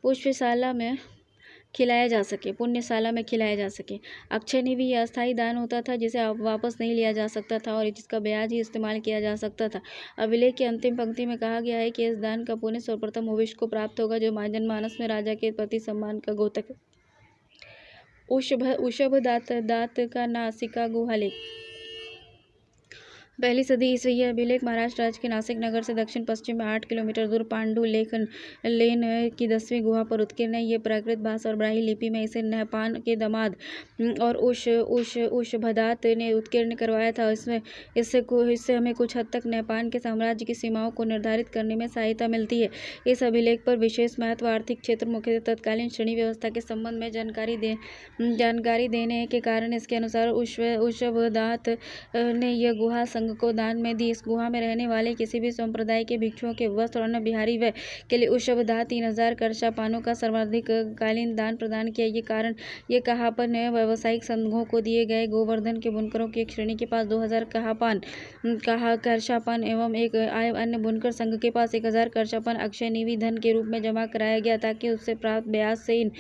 पुष्यशाला में खिलाया जा सके। अक्षय निवि यह अस्थायी दान होता था जिसे वापस नहीं लिया जा सकता था और जिसका ब्याज ही इस्तेमाल किया जा सकता था। अभिलेख की अंतिम पंक्ति में कहा गया है कि इस दान का पुण्य सर्वप्रथम हुविष्य को प्राप्त होगा जो जनमानस में राजा के प्रति सम्मान का द्योतक है। उषभ दात का नासिका गुहालेख 1ली सदी ईस्वी। यह अभिलेख महाराष्ट्र राज्य के नासिक नगर से दक्षिण पश्चिम में 8 किलोमीटर दूर पांडु लेन की 10वीं गुहा पर उत्कीर्ण है। ये प्राकृत भाषा और ब्राह्मी लिपि में इसे नहपान के दामाद और उषभदात ने उत्कीर्ण करवाया था। इससे हमें कुछ हद तक नहपान के साम्राज्य की सीमाओं को निर्धारित करने में सहायता मिलती है। इस अभिलेख पर विशेष महत्व आर्थिक क्षेत्र मुख्यतः तत्कालीन श्रेणी व्यवस्था के संबंध में जानकारी देने के कारण इसके अनुसार उषभदात ने यह गुहा को दान में दी। इस गुहा में रहने वाले किसी भी संप्रदाय के भिक्षुओं के वस्त्र और बिहारी व्यय के लिए उषभदात 3000 करशापानों का सर्वाधिक कालीन दान प्रदान किया। ये कहापन व्यावसायिक संघों को दिए गए। गोवर्धन के बुनकरों की एक श्रेणी के पास 2000 करशापान एवं एक अन्य बुनकर संघ के पास 1000 करशापान अक्षय निवि धन के रूप में जमा कराया गया ताकि उससे प्राप्त ब्याज से इन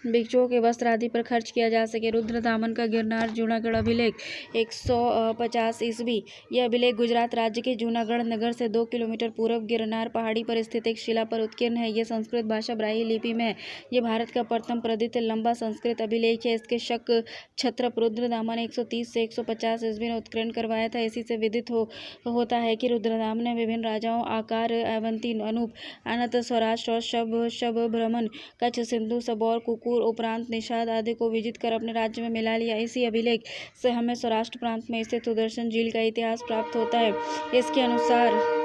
भिक्षुओं के वस्त्र आदि पर खर्च किया जा सके। रुद्रदामन का गिरनार जूनागढ़ अभिलेख 150 ईस्वी। यह अभिलेख गुजरात राज्य के जूनागढ़ नगर से 2 किलोमीटर पूर्व गिरनार पहाड़ी पर स्थित एक शिला पर उत्कीर्ण है। यह संस्कृत भाषा ब्राह्मी लिपि में है। यह भारत का प्रथम प्रदित लंबा संस्कृत अभिलेख है। इसके शक क्षत्रप रुद्रदामन 130 से 150 ईस्वी ने उत्कीर्ण करवाया था। इसी से विदित होता है कि रुद्रदामन ने विभिन्न राजाओं आकार अवंती अनूप अनंत स्वराष्ट्र और शब भ्रमण कच्छ सिंधु सबौर कुकुर उपरांत निषाद आदि को विजित कर अपने राज्य में मिला लिया। इसी अभिलेख से हमें सौराष्ट्र प्रांत में स्थित सुदर्शन झील का इतिहास प्राप्त होता है। इसके अनुसार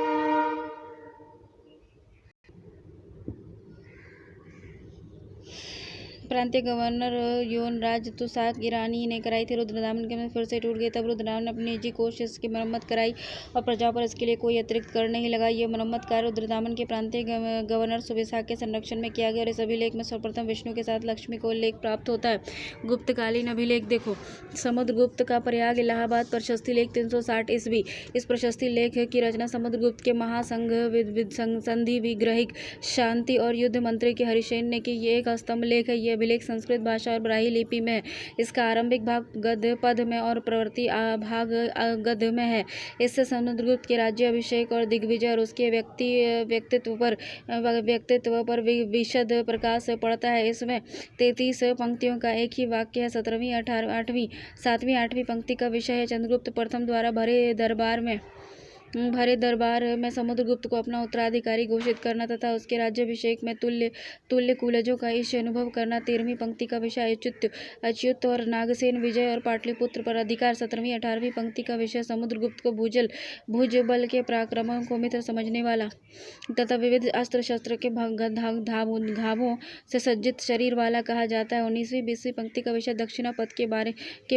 प्रांतीय गवर्नर योनराज तुसाद गिरानी ने कराई थी। रुद्रदामन के में फिर से टूट गई। तब रुद्रदामन ने अपनी निजी कोष से इसकी मरम्मत कराई और प्रजा पर इसके लिए कोई अतिरिक्त कर नहीं लगा। यह मरम्मत कार्य रुद्रदामन के प्रांतीय गवर्नर सुविशाख के संरक्षण में किया गया और इस अभिलेख में सर्वप्रथम विष्णु के साथ लक्ष्मी को उल्लेख प्राप्त होता है। गुप्तकालीन अभिलेख देखो। समुद्रगुप्त का प्रयाग इलाहाबाद प्रशस्ति लेख 360 ईस्वी। इस प्रशस्ति लेख की रचना समुद्रगुप्त के महासंघ संधि विग्रहिक शांति और युद्ध मंत्री के हरिसेन ने की। ये एक स्तंभ लेख है। अभिलेख संस्कृत भाषा और ब्राह्मी लिपि में है। इसका आरंभिक भाग गद्य पद में और प्रवृत्ति भाग गद्य में है। इससे समुद्रगुप्त के राज्य अभिषेक और दिग्विजय और उसके व्यक्तित्व पर विशद प्रकाश पड़ता है। इसमें 33 पंक्तियों का एक ही वाक्य है। 7वीं 8वीं पंक्ति का विषय है चंद्रगुप्त प्रथम द्वारा भरे दरबार में भरे दरबार में समुद्रगुप्त को अपना उत्तराधिकारी घोषित करना तथा उसके राज्याभिषेक में तुल्य कुलजों का ईश अनुभव करना। 13वीं पंक्ति का विषय अच्युत और नागसेन विजय और पाटलिपुत्र पर अधिकार। 17वीं 18वीं पंक्ति का विषय समुद्रगुप्त को भुजबल के पराक्रमों को मित्र समझने वाला तथा विविध अस्त्र शस्त्र के घावों से सज्जित शरीर वाला कहा जाता है। 19वीं 20वीं पंक्ति का विषय दक्षिणापथ के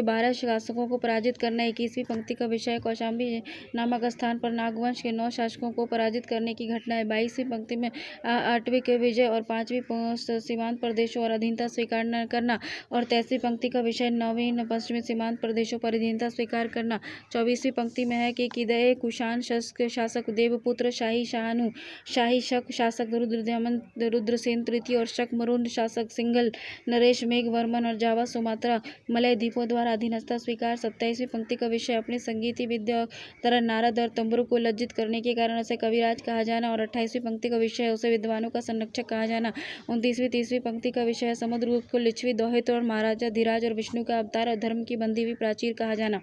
12 शासकों को पराजित करना। 21वीं पंक्ति का विषय कौशाम्बी नामक स्थान पर नागवंश के 9 शासकों को पराजित करने की घटना है। 22वीं पंक्ति में आटविक के विजय और 5वीं सीमांत प्रदेशों और अधीनता स्वीकार न करना और 23वीं पंक्ति का विषय नवीन पश्चिमी सीमांत प्रदेशों पर अधीनता स्वीकार करना। 24वीं पंक्ति में है कि किदय कुषाण शासक देवपुत्र शाही शाहनु शाही शक शासक रुद्रसेन तृतीय और शकमरुंड शासक सिंघल नरेश मेघवर्मन और जावा सुमात्रा मलय द्वीपों द्वारा अधीनस्था स्वीकार। 27वीं पंक्ति का विषय अपनी संगीती विद्या तरह नारद और तंबुरु को लज्जित करने के कारण उसे कविराज कहा जाना और 28वीं पंक्ति का विषय उसे विद्वानों का संरक्षक कहा जाना। 29वीं 30वीं पंक्ति का विषय समुद्रगुप्त को लिच्छवी दोहित्र और महाराजा धीराज और विष्णु का अवतार और धर्म की बंधी हुई प्राचीर कहा जाना।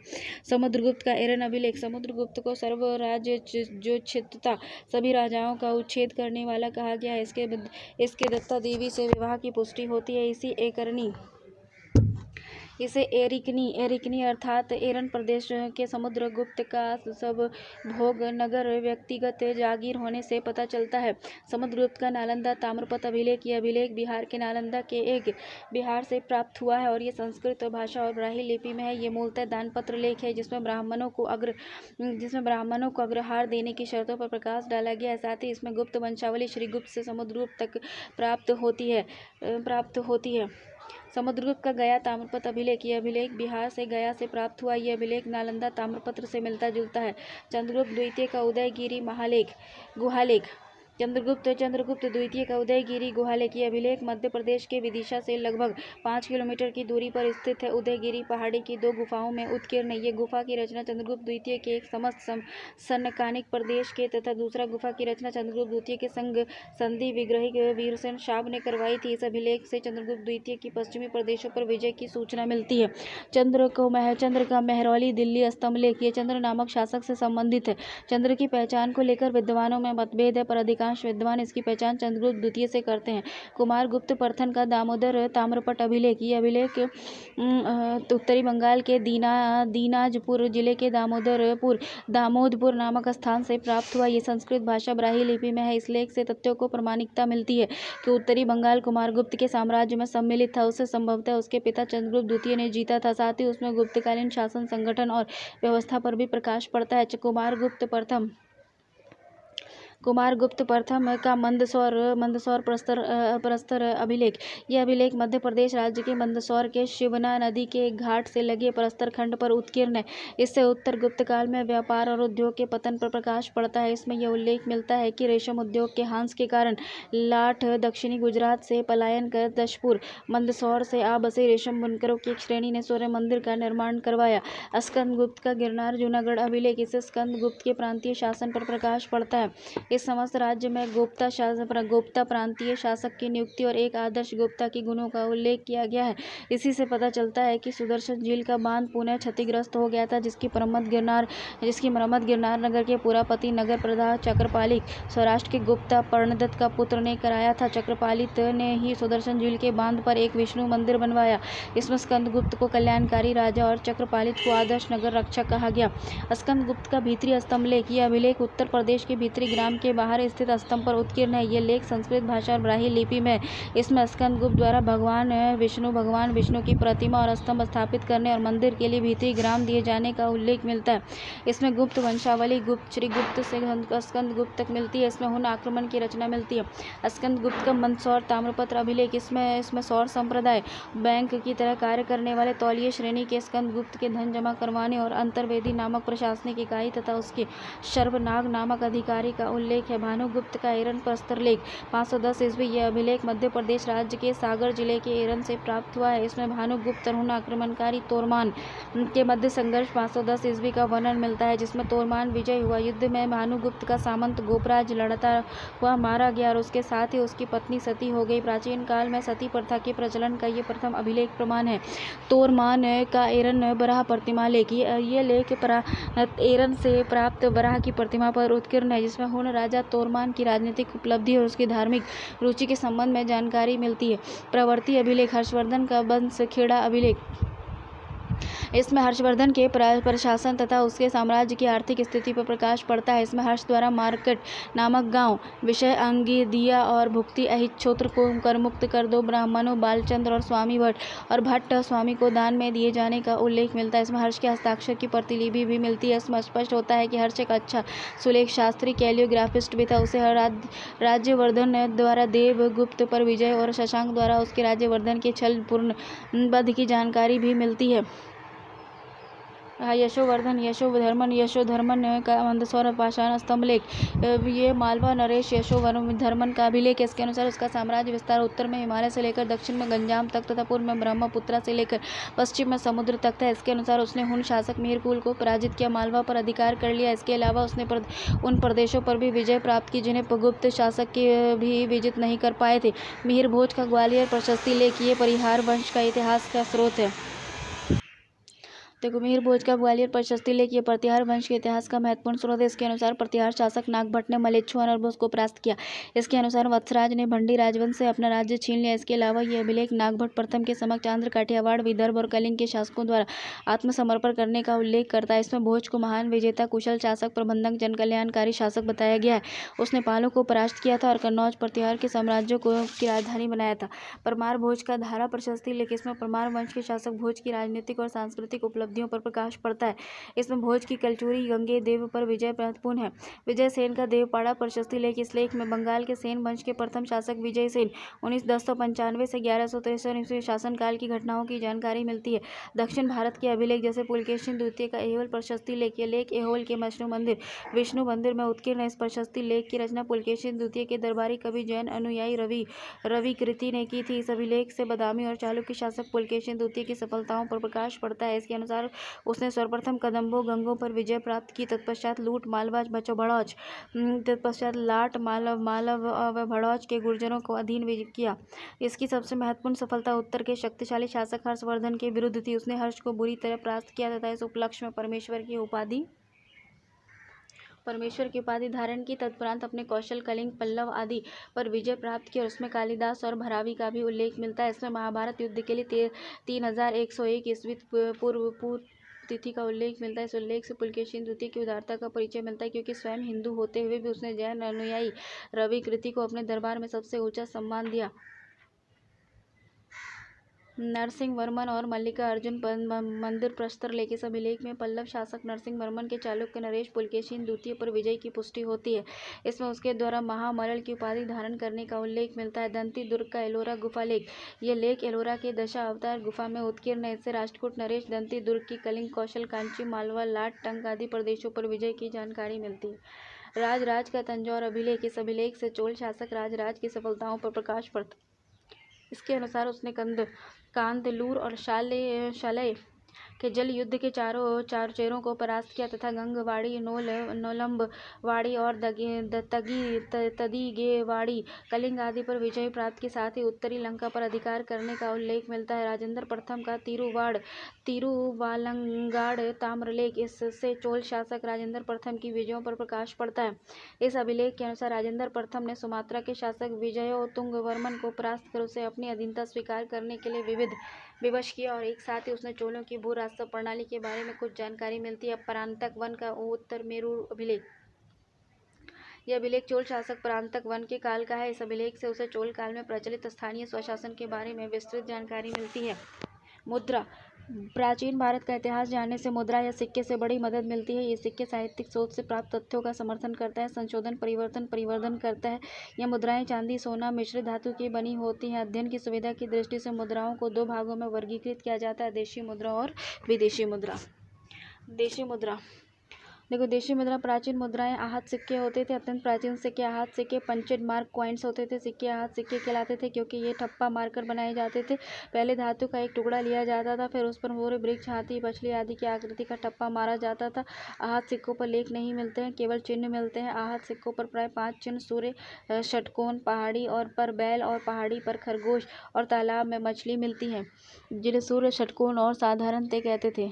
समुद्रगुप्त का एरन अभिलेख। समुद्रगुप्त को सर्वराज्य जो छित्ता सभी राजाओं का उच्छेद करने वाला कहा गया है। इसके दत्ता देवी से विवाह की पुष्टि होती है। इसे एरिकनी अर्थात एरन प्रदेश के समुद्रगुप्त का सब भोग नगर व्यक्तिगत जागीर होने से पता चलता है। समुद्रगुप्त का नालंदा ताम्रपत्र अभिलेख। यह अभिलेख बिहार के नालंदा के एक बिहार से प्राप्त हुआ है और ये संस्कृत भाषा और ब्राह्मी लिपि में है। ये मूलतः दानपत्र लेख है जिसमें ब्राह्मणों को अग्रहार देने की शर्तों पर प्रकाश डाला गया है। साथ ही इसमें गुप्त वंशावली श्रीगुप्त से समुद्रगुप्त तक प्राप्त होती है। समुद्रगुप्त का गया ताम्रपत्र अभिलेख। यह अभिलेख बिहार से गया से प्राप्त हुआ। यह अभिलेख नालंदा ताम्रपत्र से मिलता जुलता है। चंद्रगुप्त द्वितीय का उदयगिरी गुहालेख। चंद्रगुप्त द्वितीय का उदयगिरी गुहालेख। यह अभिलेख मध्य प्रदेश के विदिशा से लगभग 5 किलोमीटर की दूरी पर स्थित है। उदयगिरी पहाड़ी की 2 गुफाओं में उत्कीर्ण है। ये गुफा की रचना चंद्रगुप्त द्वितीय के एक समस्त समकालिक प्रदेश के तथा दूसरा गुफा की रचना चंद्रगुप्त द्वितीय के संधि विग्रही वीरसेन शाब ने करवाई थी। इस अभिलेख से चंद्रगुप्त द्वितीय की पश्चिमी प्रदेशों पर विजय की सूचना मिलती है। चंद्र का मेहरौली दिल्ली स्तंभलेख। ये चंद्र नामक शासक से संबंधित है। चंद्र की पहचान को लेकर विद्वानों में मतभेद है पर अधिकांश विद्वान इसकी पहचान चंद्रगुप्त द्वितीय से करते हैं। कुमार गुप्त प्रथम का दामोदर ताम्रपत्र अभिलेख। ये अभिलेख उत्तरी बंगाल के दीनाजपुर जिले के दामोदपुर नामक स्थान से प्राप्त हुआ। ये संस्कृत भाषा ब्राह्मी लिपि में है। इस लेख से तथ्यों को प्रमाणिकता मिलती है कि उत्तरी बंगाल कुमारगुप्त के साम्राज्य में सम्मिलित था। उसे संभवतः उसके पिता चंद्रगुप्त द्वितीय ने जीता था। साथ ही उसमें गुप्तकालीन शासन संगठन और व्यवस्था पर भी प्रकाश पड़ता है। कुमारगुप्त प्रथम का मंदसौर प्रस्तर अभिलेख। यह अभिलेख मध्य प्रदेश राज्य के मंदसौर के शिवना नदी के घाट से लगे प्रस्तर खंड पर उत्कीर्ण है। इससे उत्तर गुप्त काल में व्यापार और उद्योग के पतन पर प्रकाश पड़ता है। इसमें यह उल्लेख मिलता है कि रेशम उद्योग के हांस के कारण लाठ दक्षिणी गुजरात से पलायन कर दशपुर मंदसौर से आ बसे रेशम बुनकरों की एक श्रेणी ने सूर्य मंदिर का निर्माण करवाया। स्कंदगुप्त का गिरनार जूनागढ़ अभिलेख। इससे स्कंदगुप्त के प्रांतीय शासन पर प्रकाश पड़ता है। इस समस्त राज्य में गुप्ता प्रांतीय शासक की नियुक्ति और एक आदर्श गुप्ता की गुणों का उल्लेख किया गया है। इसी से पता चलता है कि सुदर्शन झील का बांध पुनः क्षतिग्रस्त हो गया था जिसकी मरम्मत गिरनार नगर के पुरापति नगर प्रधान चक्रपालिक सौराष्ट्र के गुप्ता पर्णदत्त का पुत्र ने कराया था। चक्रपालित ने ही सुदर्शन झील के बांध पर एक विष्णु मंदिर बनवाया। इसमें स्कंदगुप्त को कल्याणकारी राजा और चक्रपालित को आदर्श नगर रक्षक कहा गया। स्कंदगुप्त का भीतरी स्तंभ लेख। यह अभिलेख उत्तर प्रदेश के भीतरी ग्राम के बाहर स्थित स्तंभ पर उत्कीर्ण है। यह लेख संस्कृत भाषा और ब्राह्मी लिपि में। इसमें स्कंदगुप्त द्वारा भगवान विष्णु की प्रतिमा और स्तंभ स्थापित करने और मंदिर के लिए भीतरी ग्राम दिए जाने का उल्लेख मिलता है। इसमें गुप्त वंशावली श्रीगुप्त से स्कंदगुप्त तक मिलती है। इसमें हुन आक्रमण की रचना मिलती है। स्कंदगुप्त का मंदसौर ताम्रपत्र अभिलेख। इसमें सौर संप्रदाय बैंक की तरह कार्य करने वाले तौलिये श्रेणी के स्कंदगुप्त के धन जमा करवाने और अंतर्वेदी नामक प्रशासनिक इकाई तथा उसके शर्वनाग नामक अधिकारी का उल्लेख अभिलेख है। भानुगुप्त का एरन प्रस्तर लेख 510 ईस्वी। यह अभिलेख मध्य प्रदेश राज्य के सागर जिले के एरन से प्राप्त हुआ है। इसमें भानुगुप्त तरुण आक्रमणकारी तोरमान के मध्य संघर्ष 510 ईस्वी का वर्णन मिलता है, जिसमें तोरमान विजय हुआ। युद्ध में भानुगुप्त का सामंत गोपराज लड़ता हुआ मारा गया और उसके साथ ही उसकी पत्नी सती हो गई। प्राचीन काल में सती प्रथा के प्रचलन का ये प्रथम अभिलेख प्रमाण है। तोरमान का एरन बराह प्रतिमा लेख। ये लेख एरन से प्राप्त बराह की प्रतिमा पर उत्कीर्ण है, जिसमें हुण राजा तोरमान की राजनीतिक उपलब्धि और उसकी धार्मिक रुचि के संबंध में जानकारी मिलती है। प्रवर्ती अभिलेख हर्षवर्धन का वंश खेड़ा अभिलेख। इसमें हर्षवर्धन के प्रशासन तथा उसके साम्राज्य की आर्थिक स्थिति पर प्रकाश पड़ता है। इसमें हर्ष द्वारा मार्कट नामक गांव, विषय अंगी दिया और भुक्ति अहिच्छोत्र को करमुक्त कर दो ब्राह्मणों बालचंद्र और स्वामी भट्ट और भट्ट स्वामी को दान में दिए जाने का उल्लेख मिलता है। इसमें हर्ष के हस्ताक्षर की प्रतिलिपि भी मिलती है। इसमें स्पष्ट होता है कि हर्ष एक अच्छा सुलेख शास्त्री कैलियोग्राफिस्ट भी था। उसे राज्यवर्धन द्वारा देवगुप्त पर विजय और शशांक द्वारा उसके राज्यवर्धन के छल पूर्ण वध की जानकारी भी मिलती है। यशोधर्मन का मंदसौर पाषाण स्तंभ लेख। ये मालवा नरेश यशोधर्मन का अभिलेख है। इसके अनुसार उसका साम्राज्य विस्तार उत्तर में हिमालय से लेकर दक्षिण में गंजाम तक तथा पूर्व में ब्रह्मपुत्रा से लेकर पश्चिम में समुद्र तक था। इसके अनुसार उसने हुण शासक मिहिरकुल को पराजित किया, मालवा पर अधिकार कर लिया। इसके अलावा उसने उन प्रदेशों पर भी विजय प्राप्त की जिन्हें गुप्त शासक के भी विजित नहीं कर पाए थे। मिहिर भोज का ग्वालियर प्रशस्ति लेख। ये परिहार वंश का इतिहास का स्रोत है। मिहिर भोज का ग्वालियर प्रशस्ति लेख। ये प्रतिहार वंश के इतिहास का महत्वपूर्ण स्रोत है। इसके अनुसार प्रतिहार शासक नागभट्ट ने मलेच्छु और अरबों को परास्त किया। इसके अनुसार वत्सराज ने भंडी राजवंश से अपना राज्य छीन लिया। इसके अलावा यह अभिलेख नागभट्ट प्रथम के समक्ष आंध्र, काठियावाड़, विदर्भ और कलिंग के शासकों द्वारा आत्मसमर्पण करने का उल्लेख करता है। इसमें भोज को महान विजेता, कुशल शासक, प्रबंधक, जनकल्याणकारी शासक बताया गया है। उसने पालों को परास्त किया था और कन्नौज प्रतिहार के साम्राज्यों की राजधानी बनाया था। परमार भोज का धारा प्रशस्ति लेख। इसमें परमार वंश के शासक भोज की राजनीतिक और सांस्कृतिक उपलब्धियों पर प्रकाश पड़ता है। इसमें भोज की कलचुरी गंगे देव पर विजय महत्वपूर्ण है। विजय सेन का देवपाड़ा प्रशस्ति लेख। इस लेख में बंगाल के सेन वंश के प्रथम शासक विजय सेन 1095 से 1163 ईस्वी शासनकाल की घटनाओं की जानकारी मिलती है। दक्षिण भारत के अभिलेख जैसे पुलकेशिन द्वितीय का ऐहोल प्रशस्ति लेख। यह लेख ऐहोल के विष्णु मंदिर में उत्कीर्ण है। इस प्रशस्ति लेख की रचना पुलकेशिन द्वितीय के दरबारी कवि जैन अनुयायी रवि कृति ने की थी। इस अभिलेख से बदामी और चालुक्य शासक पुलकेशिन द्वितीय की सफलताओं पर प्रकाश पड़ता है। इसके अनुसार उसने सर्वप्रथम कदम्बों गंगों पर विजय प्राप्त की, तत्पश्चात लूट मालवा भड़ौच, तत्पश्चात लाट मालव व भड़ौच के गुर्जरों को अधीन किया। इसकी सबसे महत्वपूर्ण सफलता उत्तर के शक्तिशाली शासक हर्षवर्धन के विरुद्ध थी। उसने हर्ष को बुरी तरह परास्त किया तथा इस उपलक्ष्य में परमेश्वर की उपाधि धारण की। तत्परांत अपने कौशल, कलिंग, पल्लव आदि पर विजय प्राप्त की और उसमें कालिदास और भरावी का भी उल्लेख मिलता है। इसमें महाभारत युद्ध के लिए 3101 ईस्वी पूर्व तिथि का उल्लेख मिलता है। इस उल्लेख से पुलकेशिन द्वितीय की उदारता का परिचय मिलता है, क्योंकि स्वयं हिंदू होते हुए भी उसने जैन अनुयायी रवि कृति को अपने दरबार में सबसे ऊंचा सम्मान दिया। नरसिंह वर्मन और मल्लिका अर्जुन मंदिर प्रस्तर लेख। इस अभिलेख में पल्लव शासक नरसिंह वर्मन के चालुक्य नरेश पुलकेशिन द्वितीय पर विजय की पुष्टि होती है। इसमें उसके द्वारा महामल्ल की उपाधि धारण करने का उल्लेख मिलता है। दंती दुर्ग का एलोरा गुफा लेख। यह लेख एलोरा के दशा अवतार गुफा में उत्कीर्ण है। इससे राष्ट्रकूट नरेश दंती दुर्ग की कलिंग, कौशल, कांची, मालवा, लाट, टंक आदि प्रदेशों पर विजय की जानकारी मिलती है। राजराज का तंजौर अभिलेख। इस अभिलेख से चोल शासक राजराज की सफलताओं पर प्रकाश पड़ता है। इसके अनुसार उसने कांदलूर और शालय के जल युद्ध के चार चेरों को परास्त किया तथा गंगवाड़ी, नोलंबवाड़ी और तदीगेवाड़ी, कलिंग आदि पर विजय प्राप्त के साथ ही उत्तरी लंका पर अधिकार करने का उल्लेख मिलता है। राजेंद्र प्रथम का तिरुवालंगाड़ ताम्रलेख। इससे चोल शासक राजेंद्र प्रथम की विजयों पर प्रकाश पड़ता है। इस अभिलेख के अनुसार राजेंद्र प्रथम ने सुमात्रा के शासक विजयोतुंग वर्मन को परास्त कर उसे अपनी अधीनता स्वीकार करने के लिए विवश किया और एक साथ ही उसने चोलों की भू राजस्व प्रणाली के बारे में कुछ जानकारी मिलती है। परांतक वन का उत्तर मेरू अभिलेख। यह अभिलेख चोल शासक परांतक वन के काल का है। इस अभिलेख से उसे चोल काल में प्रचलित स्थानीय स्वशासन के बारे में विस्तृत जानकारी मिलती है। मुद्रा। प्राचीन भारत का इतिहास जानने से मुद्रा या सिक्के से बड़ी मदद मिलती है। ये सिक्के साहित्यिक स्रोत से प्राप्त तथ्यों का समर्थन करता है, संशोधन, परिवर्धन करता है। यह मुद्राएं चांदी, सोना, मिश्र धातु की बनी होती हैं। अध्ययन की सुविधा की दृष्टि से मुद्राओं को 2 भागों में वर्गीकृत किया जाता है: देशी मुद्रा और विदेशी मुद्रा। देशी मुद्रा देखो, देशी मुद्रा प्राचीन मुद्राएं आहत सिक्के होते थे। अत्यंत प्राचीन सिक्के आहत सिक्के पंचेड मार्क कॉइन्स होते थे। सिक्के आहत सिक्के कहलाते थे क्योंकि ये ठप्पा मारकर बनाए जाते थे। पहले धातु का एक टुकड़ा लिया जाता था, फिर उस पर मोर, वृक्ष, हाथी, मछली आदि की आकृति का ठप्पा मारा जाता था। आहत सिक्कों पर लेख नहीं मिलते हैं, केवल चिन्ह मिलते हैं। आहत सिक्कों पर प्राय 5 चिन्ह सूर्य, षटकोण, पहाड़ी और पर बैल और पहाड़ी पर खरगोश और तालाब में मछली मिलती है, जिन्हें सूर्य, षटकोण और साधारण ते कहते थे।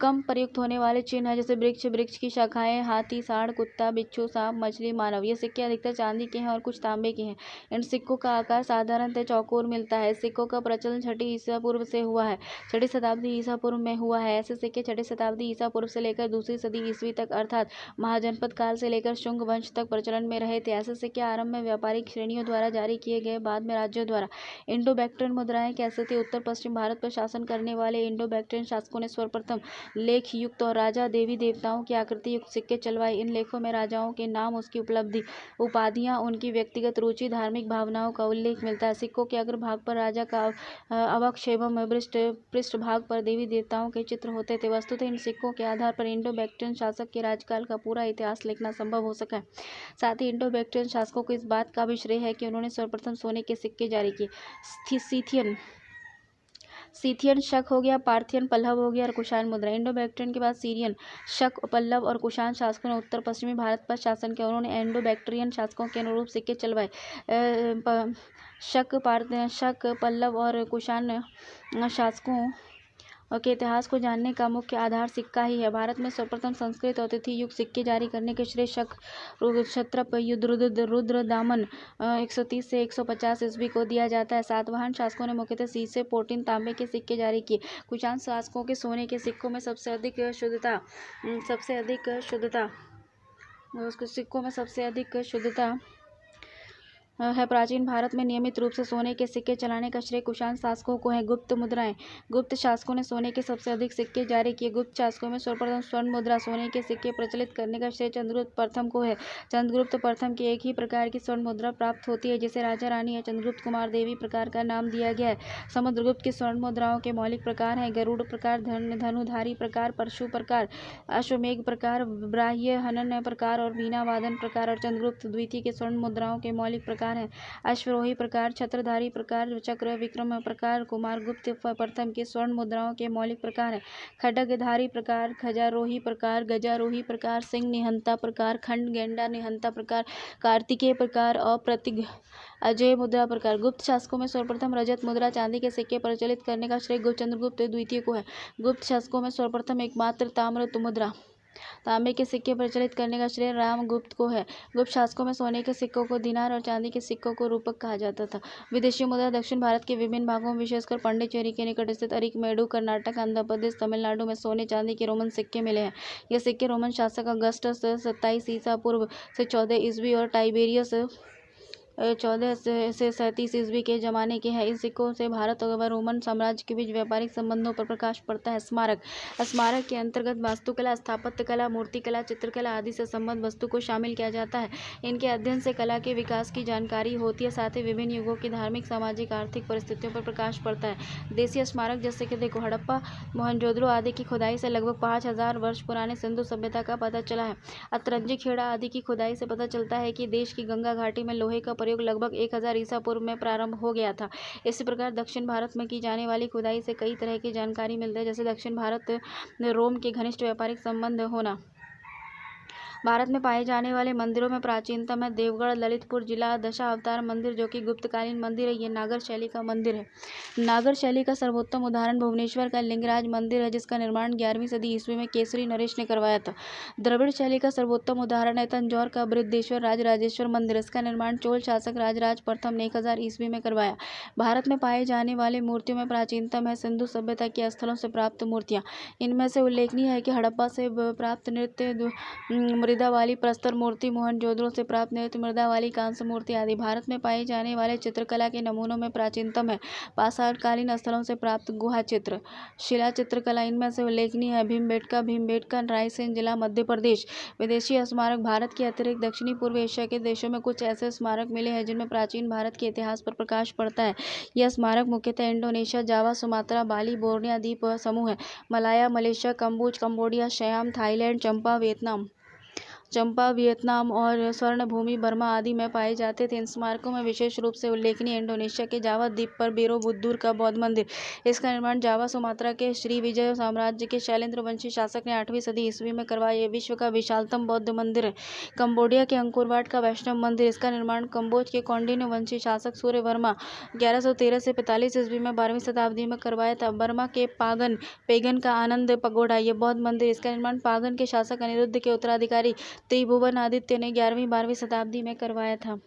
कम प्रयुक्त होने वाले चिन्ह हैं जैसे वृक्ष, वृक्ष की शाखाएं, हाथी, सांड, कुत्ता, बिच्छू, सांप, मछली, मानव। ये सिक्के अधिकतर चांदी के हैं और कुछ तांबे के हैं। इन सिक्कों का आकार साधारणतः चौकोर मिलता है। सिक्कों का प्रचलन 6ठी ईसा पूर्व से हुआ है। 6ठी शताब्दी ईसा पूर्व में हुआ है। ऐसे सिक्के 6ठी शताब्दी ईसा पूर्व से लेकर 2री सदी ईस्वी तक अर्थात महाजनपद काल से लेकर शुंग वंश तक प्रचलन में रहे थे। ऐसे सिक्के आरंभ में व्यापारिक श्रेणियों द्वारा जारी किए गए, बाद में राज्यों द्वारा। इंडो बैक्ट्रियन मुद्राएं कैसे थे? उत्तर पश्चिम भारत पर शासन करने वाले इंडो बैक्ट्रियन शासकों ने सर्वप्रथम लेख युक्त और राजा देवी देवताओं की आकृति युक्त सिक्के चलवाए। इन लेखों में राजाओं के नाम, उसकी उपलब्धि, उपाधियां, उनकी व्यक्तिगत रुचि, धार्मिक भावनाओं का उल्लेख मिलता है। सिक्कों के अग्रभाग पर राजा का अवक्ष एवं पृष्ठभाग पर देवी देवताओं के चित्र होते थे। वस्तुतः इन सिक्कों के आधार पर इंडो बैक्ट्रियन शासक के राजकाल का पूरा इतिहास लिखना संभव हो सका है। साथ ही इंडो बैक्ट्रियन शासकों को इस बात का भी श्रेय है कि उन्होंने सर्वप्रथम सोने के सिक्के जारी किए। सीथियन, शक हो गया, पार्थियन, पल्लव हो गया और कुषाण मुद्रा। इंडो बैक्ट्रियन के बाद सीरियन, शक, पल्लव और कुषाण शासकों ने उत्तर पश्चिमी भारत पर शासन किया। उन्होंने इंडो बैक्ट्रियन शासकों के अनुरूप सिक्के चलवाए। शक, पल्लव और कुषाण शासकों के इतिहास को जानने का मुख्य आधार सिक्का ही है। भारत में सर्वप्रथम संस्कृत और तिथि युक्त सिक्के जारी करने के श्रेय शक, क्षत्रप, रुद्रदामन 130 से 150 ईस्वी को दिया जाता है। सातवाहन शासकों ने मुख्यतः सीसे, पोटिन, तांबे के सिक्के जारी किए। कुषाण शासकों के सोने के सिक्कों में सबसे अधिक शुद्धता है। प्राचीन भारत में नियमित रूप से सोने के सिक्के चलाने का श्रेय कुषाण शासकों को है। गुप्त मुद्राएं। गुप्त शासकों ने सोने के सबसे अधिक सिक्के जारी किए। गुप्त शासकों में सर्वप्रथम स्वर्ण मुद्रा, सोने के सिक्के प्रचलित करने का श्रेय चंद्रगुप्त प्रथम को है। चंद्रगुप्त प्रथम की एक ही प्रकार की स्वर्ण मुद्रा प्राप्त होती है, जिसे राजा रानी या चंद्रगुप्त कुमार देवी प्रकार का नाम दिया गया है। समुद्रगुप्त की स्वर्ण मुद्राओं के मौलिक प्रकार हैं: गरुड़ प्रकार, धनुधारी प्रकार, परशु प्रकार, अश्वमेघ प्रकार, ब्राह्य हनन प्रकार और वीणा वादन प्रकार। और चंद्रगुप्त द्वितीय के स्वर्ण मुद्राओं के मौलिक प्रकार हैं: अश्वरोही प्रकार, छत्रधारी प्रकार, चक्र विक्रम प्रकार। कुमारगुप्त प्रथम की स्वर्ण मुद्राओं के मौलिक प्रकार हैं: खड्गधारी प्रकार, खजारोही प्रकार, गजारोही प्रकार, सिंह निहंता प्रकार, खंड गेंडा निहंता प्रकार, कार्तिकेय प्रकार और प्रतिग अजय मुद्रा प्रकार। गुप्त शासकों में सर्वप्रथम रजत मुद्रा, चांदी के सिक्के प्रचलित करने का श्रेय चंद्रगुप्त द्वितीय को है। गुप्त शासकों में सर्वप्रथम एकमात्र ताम्र मुद्रा, तांबे के सिक्के प्रचलित करने का श्रेय रामगुप्त को है। गुप्त शासकों में सोने के सिक्कों को दिनार और चांदी के सिक्कों को रूपक कहा जाता था। विदेशी मुद्रा दक्षिण भारत के विभिन्न भागों में, विशेषकर पांडिचेरी के निकट स्थित अरिकमेडु, कर्नाटक, आंध्र प्रदेश, तमिलनाडु में सोने चांदी के रोमन सिक्के मिले हैं। ये सिक्के रोमन शासक अगस्टस 27 ईसा पूर्व से 14 ईस्वी और टाइबेरियस 14 से 37 ईस्वी के जमाने के हैं। इन सिक्कों से भारत और रोमन साम्राज्य के बीच व्यापारिक संबंधों पर प्रकाश पड़ता है। स्मारक। स्मारक के अंतर्गत वास्तुकला, स्थापत्य कला, मूर्तिकला, चित्रकला आदि से संबद्ध वस्तु को शामिल किया जाता है। इनके अध्ययन से कला के विकास की जानकारी होती है, साथ ही विभिन्न युगों की धार्मिक, सामाजिक, आर्थिक परिस्थितियों पर प्रकाश पड़ता है। देशीय स्मारक जैसे कि देखो, हड़प्पा, मोहनजोदड़ो आदि की खुदाई से लगभग 5000 वर्ष पुराने सिंधु सभ्यता का पता चला है। अतरंजी खेड़ा आदि की खुदाई से पता चलता है कि देश की गंगा घाटी में लोहे का प्रयोग लगभग 1000 ईसा पूर्व में प्रारंभ हो गया था। इसी प्रकार दक्षिण भारत में की जाने वाली खुदाई से कई तरह की जानकारी मिलती है, जैसे दक्षिण भारत रोम के घनिष्ठ व्यापारिक संबंध होना। भारत में पाए जाने वाले मंदिरों में प्राचीनतम है देवगढ़ ललितपुर जिला दशावतार मंदिर, जो कि गुप्तकालीन मंदिर है। ये नागर शैली का मंदिर है। नागर शैली का सर्वोत्तम उदाहरण भुवनेश्वर का लिंगराज मंदिर है, जिसका निर्माण 11वीं सदी ईस्वी में केसरी नरेश ने करवाया था। द्रविड़ शैली का सर्वोत्तम उदाहरण है तंजौर का बृहदेश्वर राजराजेश्वर मंदिर। इसका निर्माण चोल शासक राजराज प्रथम ने 1000 ईस्वी में करवाया। भारत में पाए जाने वाले मूर्तियों में प्राचीनतम है सिंधु सभ्यता के स्थलों से प्राप्त मूर्तियाँ। इनमें से उल्लेखनीय है कि हड़प्पा से प्राप्त नृत्य मृदा वाली प्रस्तर मूर्ति, मोहनजोदड़ो से प्राप्त नृत्य मृदा वाली कांस्य मूर्ति आदि भारत में पाए जाने वाले चित्रकला के नमूनों में प्राचीनतम है पाषाणकालीन स्थलों से प्राप्त गुहा चित्र, शिला चित्रकला। इनमें से उल्लेखनीय है भीमबेटका रायसेन जिला मध्य प्रदेश। विदेशी स्मारक भारत के अतिरिक्त दक्षिणी पूर्व एशिया के देशों में कुछ ऐसे स्मारक मिले हैं जिनमें प्राचीन भारत के इतिहास पर प्रकाश पड़ता है। यह स्मारक मुख्यतः Indonesia, Java, Sumatra, Bali, Borneo द्वीप समूह है, Malaya, Malaysia, Cambodia, Siam, Thailand, Champa Vietnam और स्वर्णभूमि बर्मा आदि में पाए जाते थे। इन स्मारकों में विशेष रूप से उल्लेखनीय इंडोनेशिया के जावा द्वीप पर बोरोबुदुर का बौद्ध मंदिर। इसका निर्माण जावा सुमात्रा के श्रीविजय साम्राज्य के शैलेंद्र वंशी शासक ने 8वीं सदी ईस्वी में करवाया। यह विश्व का विशालतम बौद्ध मंदिर है। कंबोडिया के अंकोरवाट का वैष्णव मंदिर। इसका निर्माण कंबोज के कौंडिन्य वंशी शासक सूर्यवर्मा 1113 से 45 ईस्वी में 12वीं शताब्दी में करवाया था। बर्मा के पेगन का आनंद पगोडा, यह बौद्ध मंदिर। इसका निर्माण पागन के शासक अनिरुद्ध के उत्तराधिकारी त्रिभुवन आदित्य ने 11वीं 12वीं शताब्दी में करवाया था।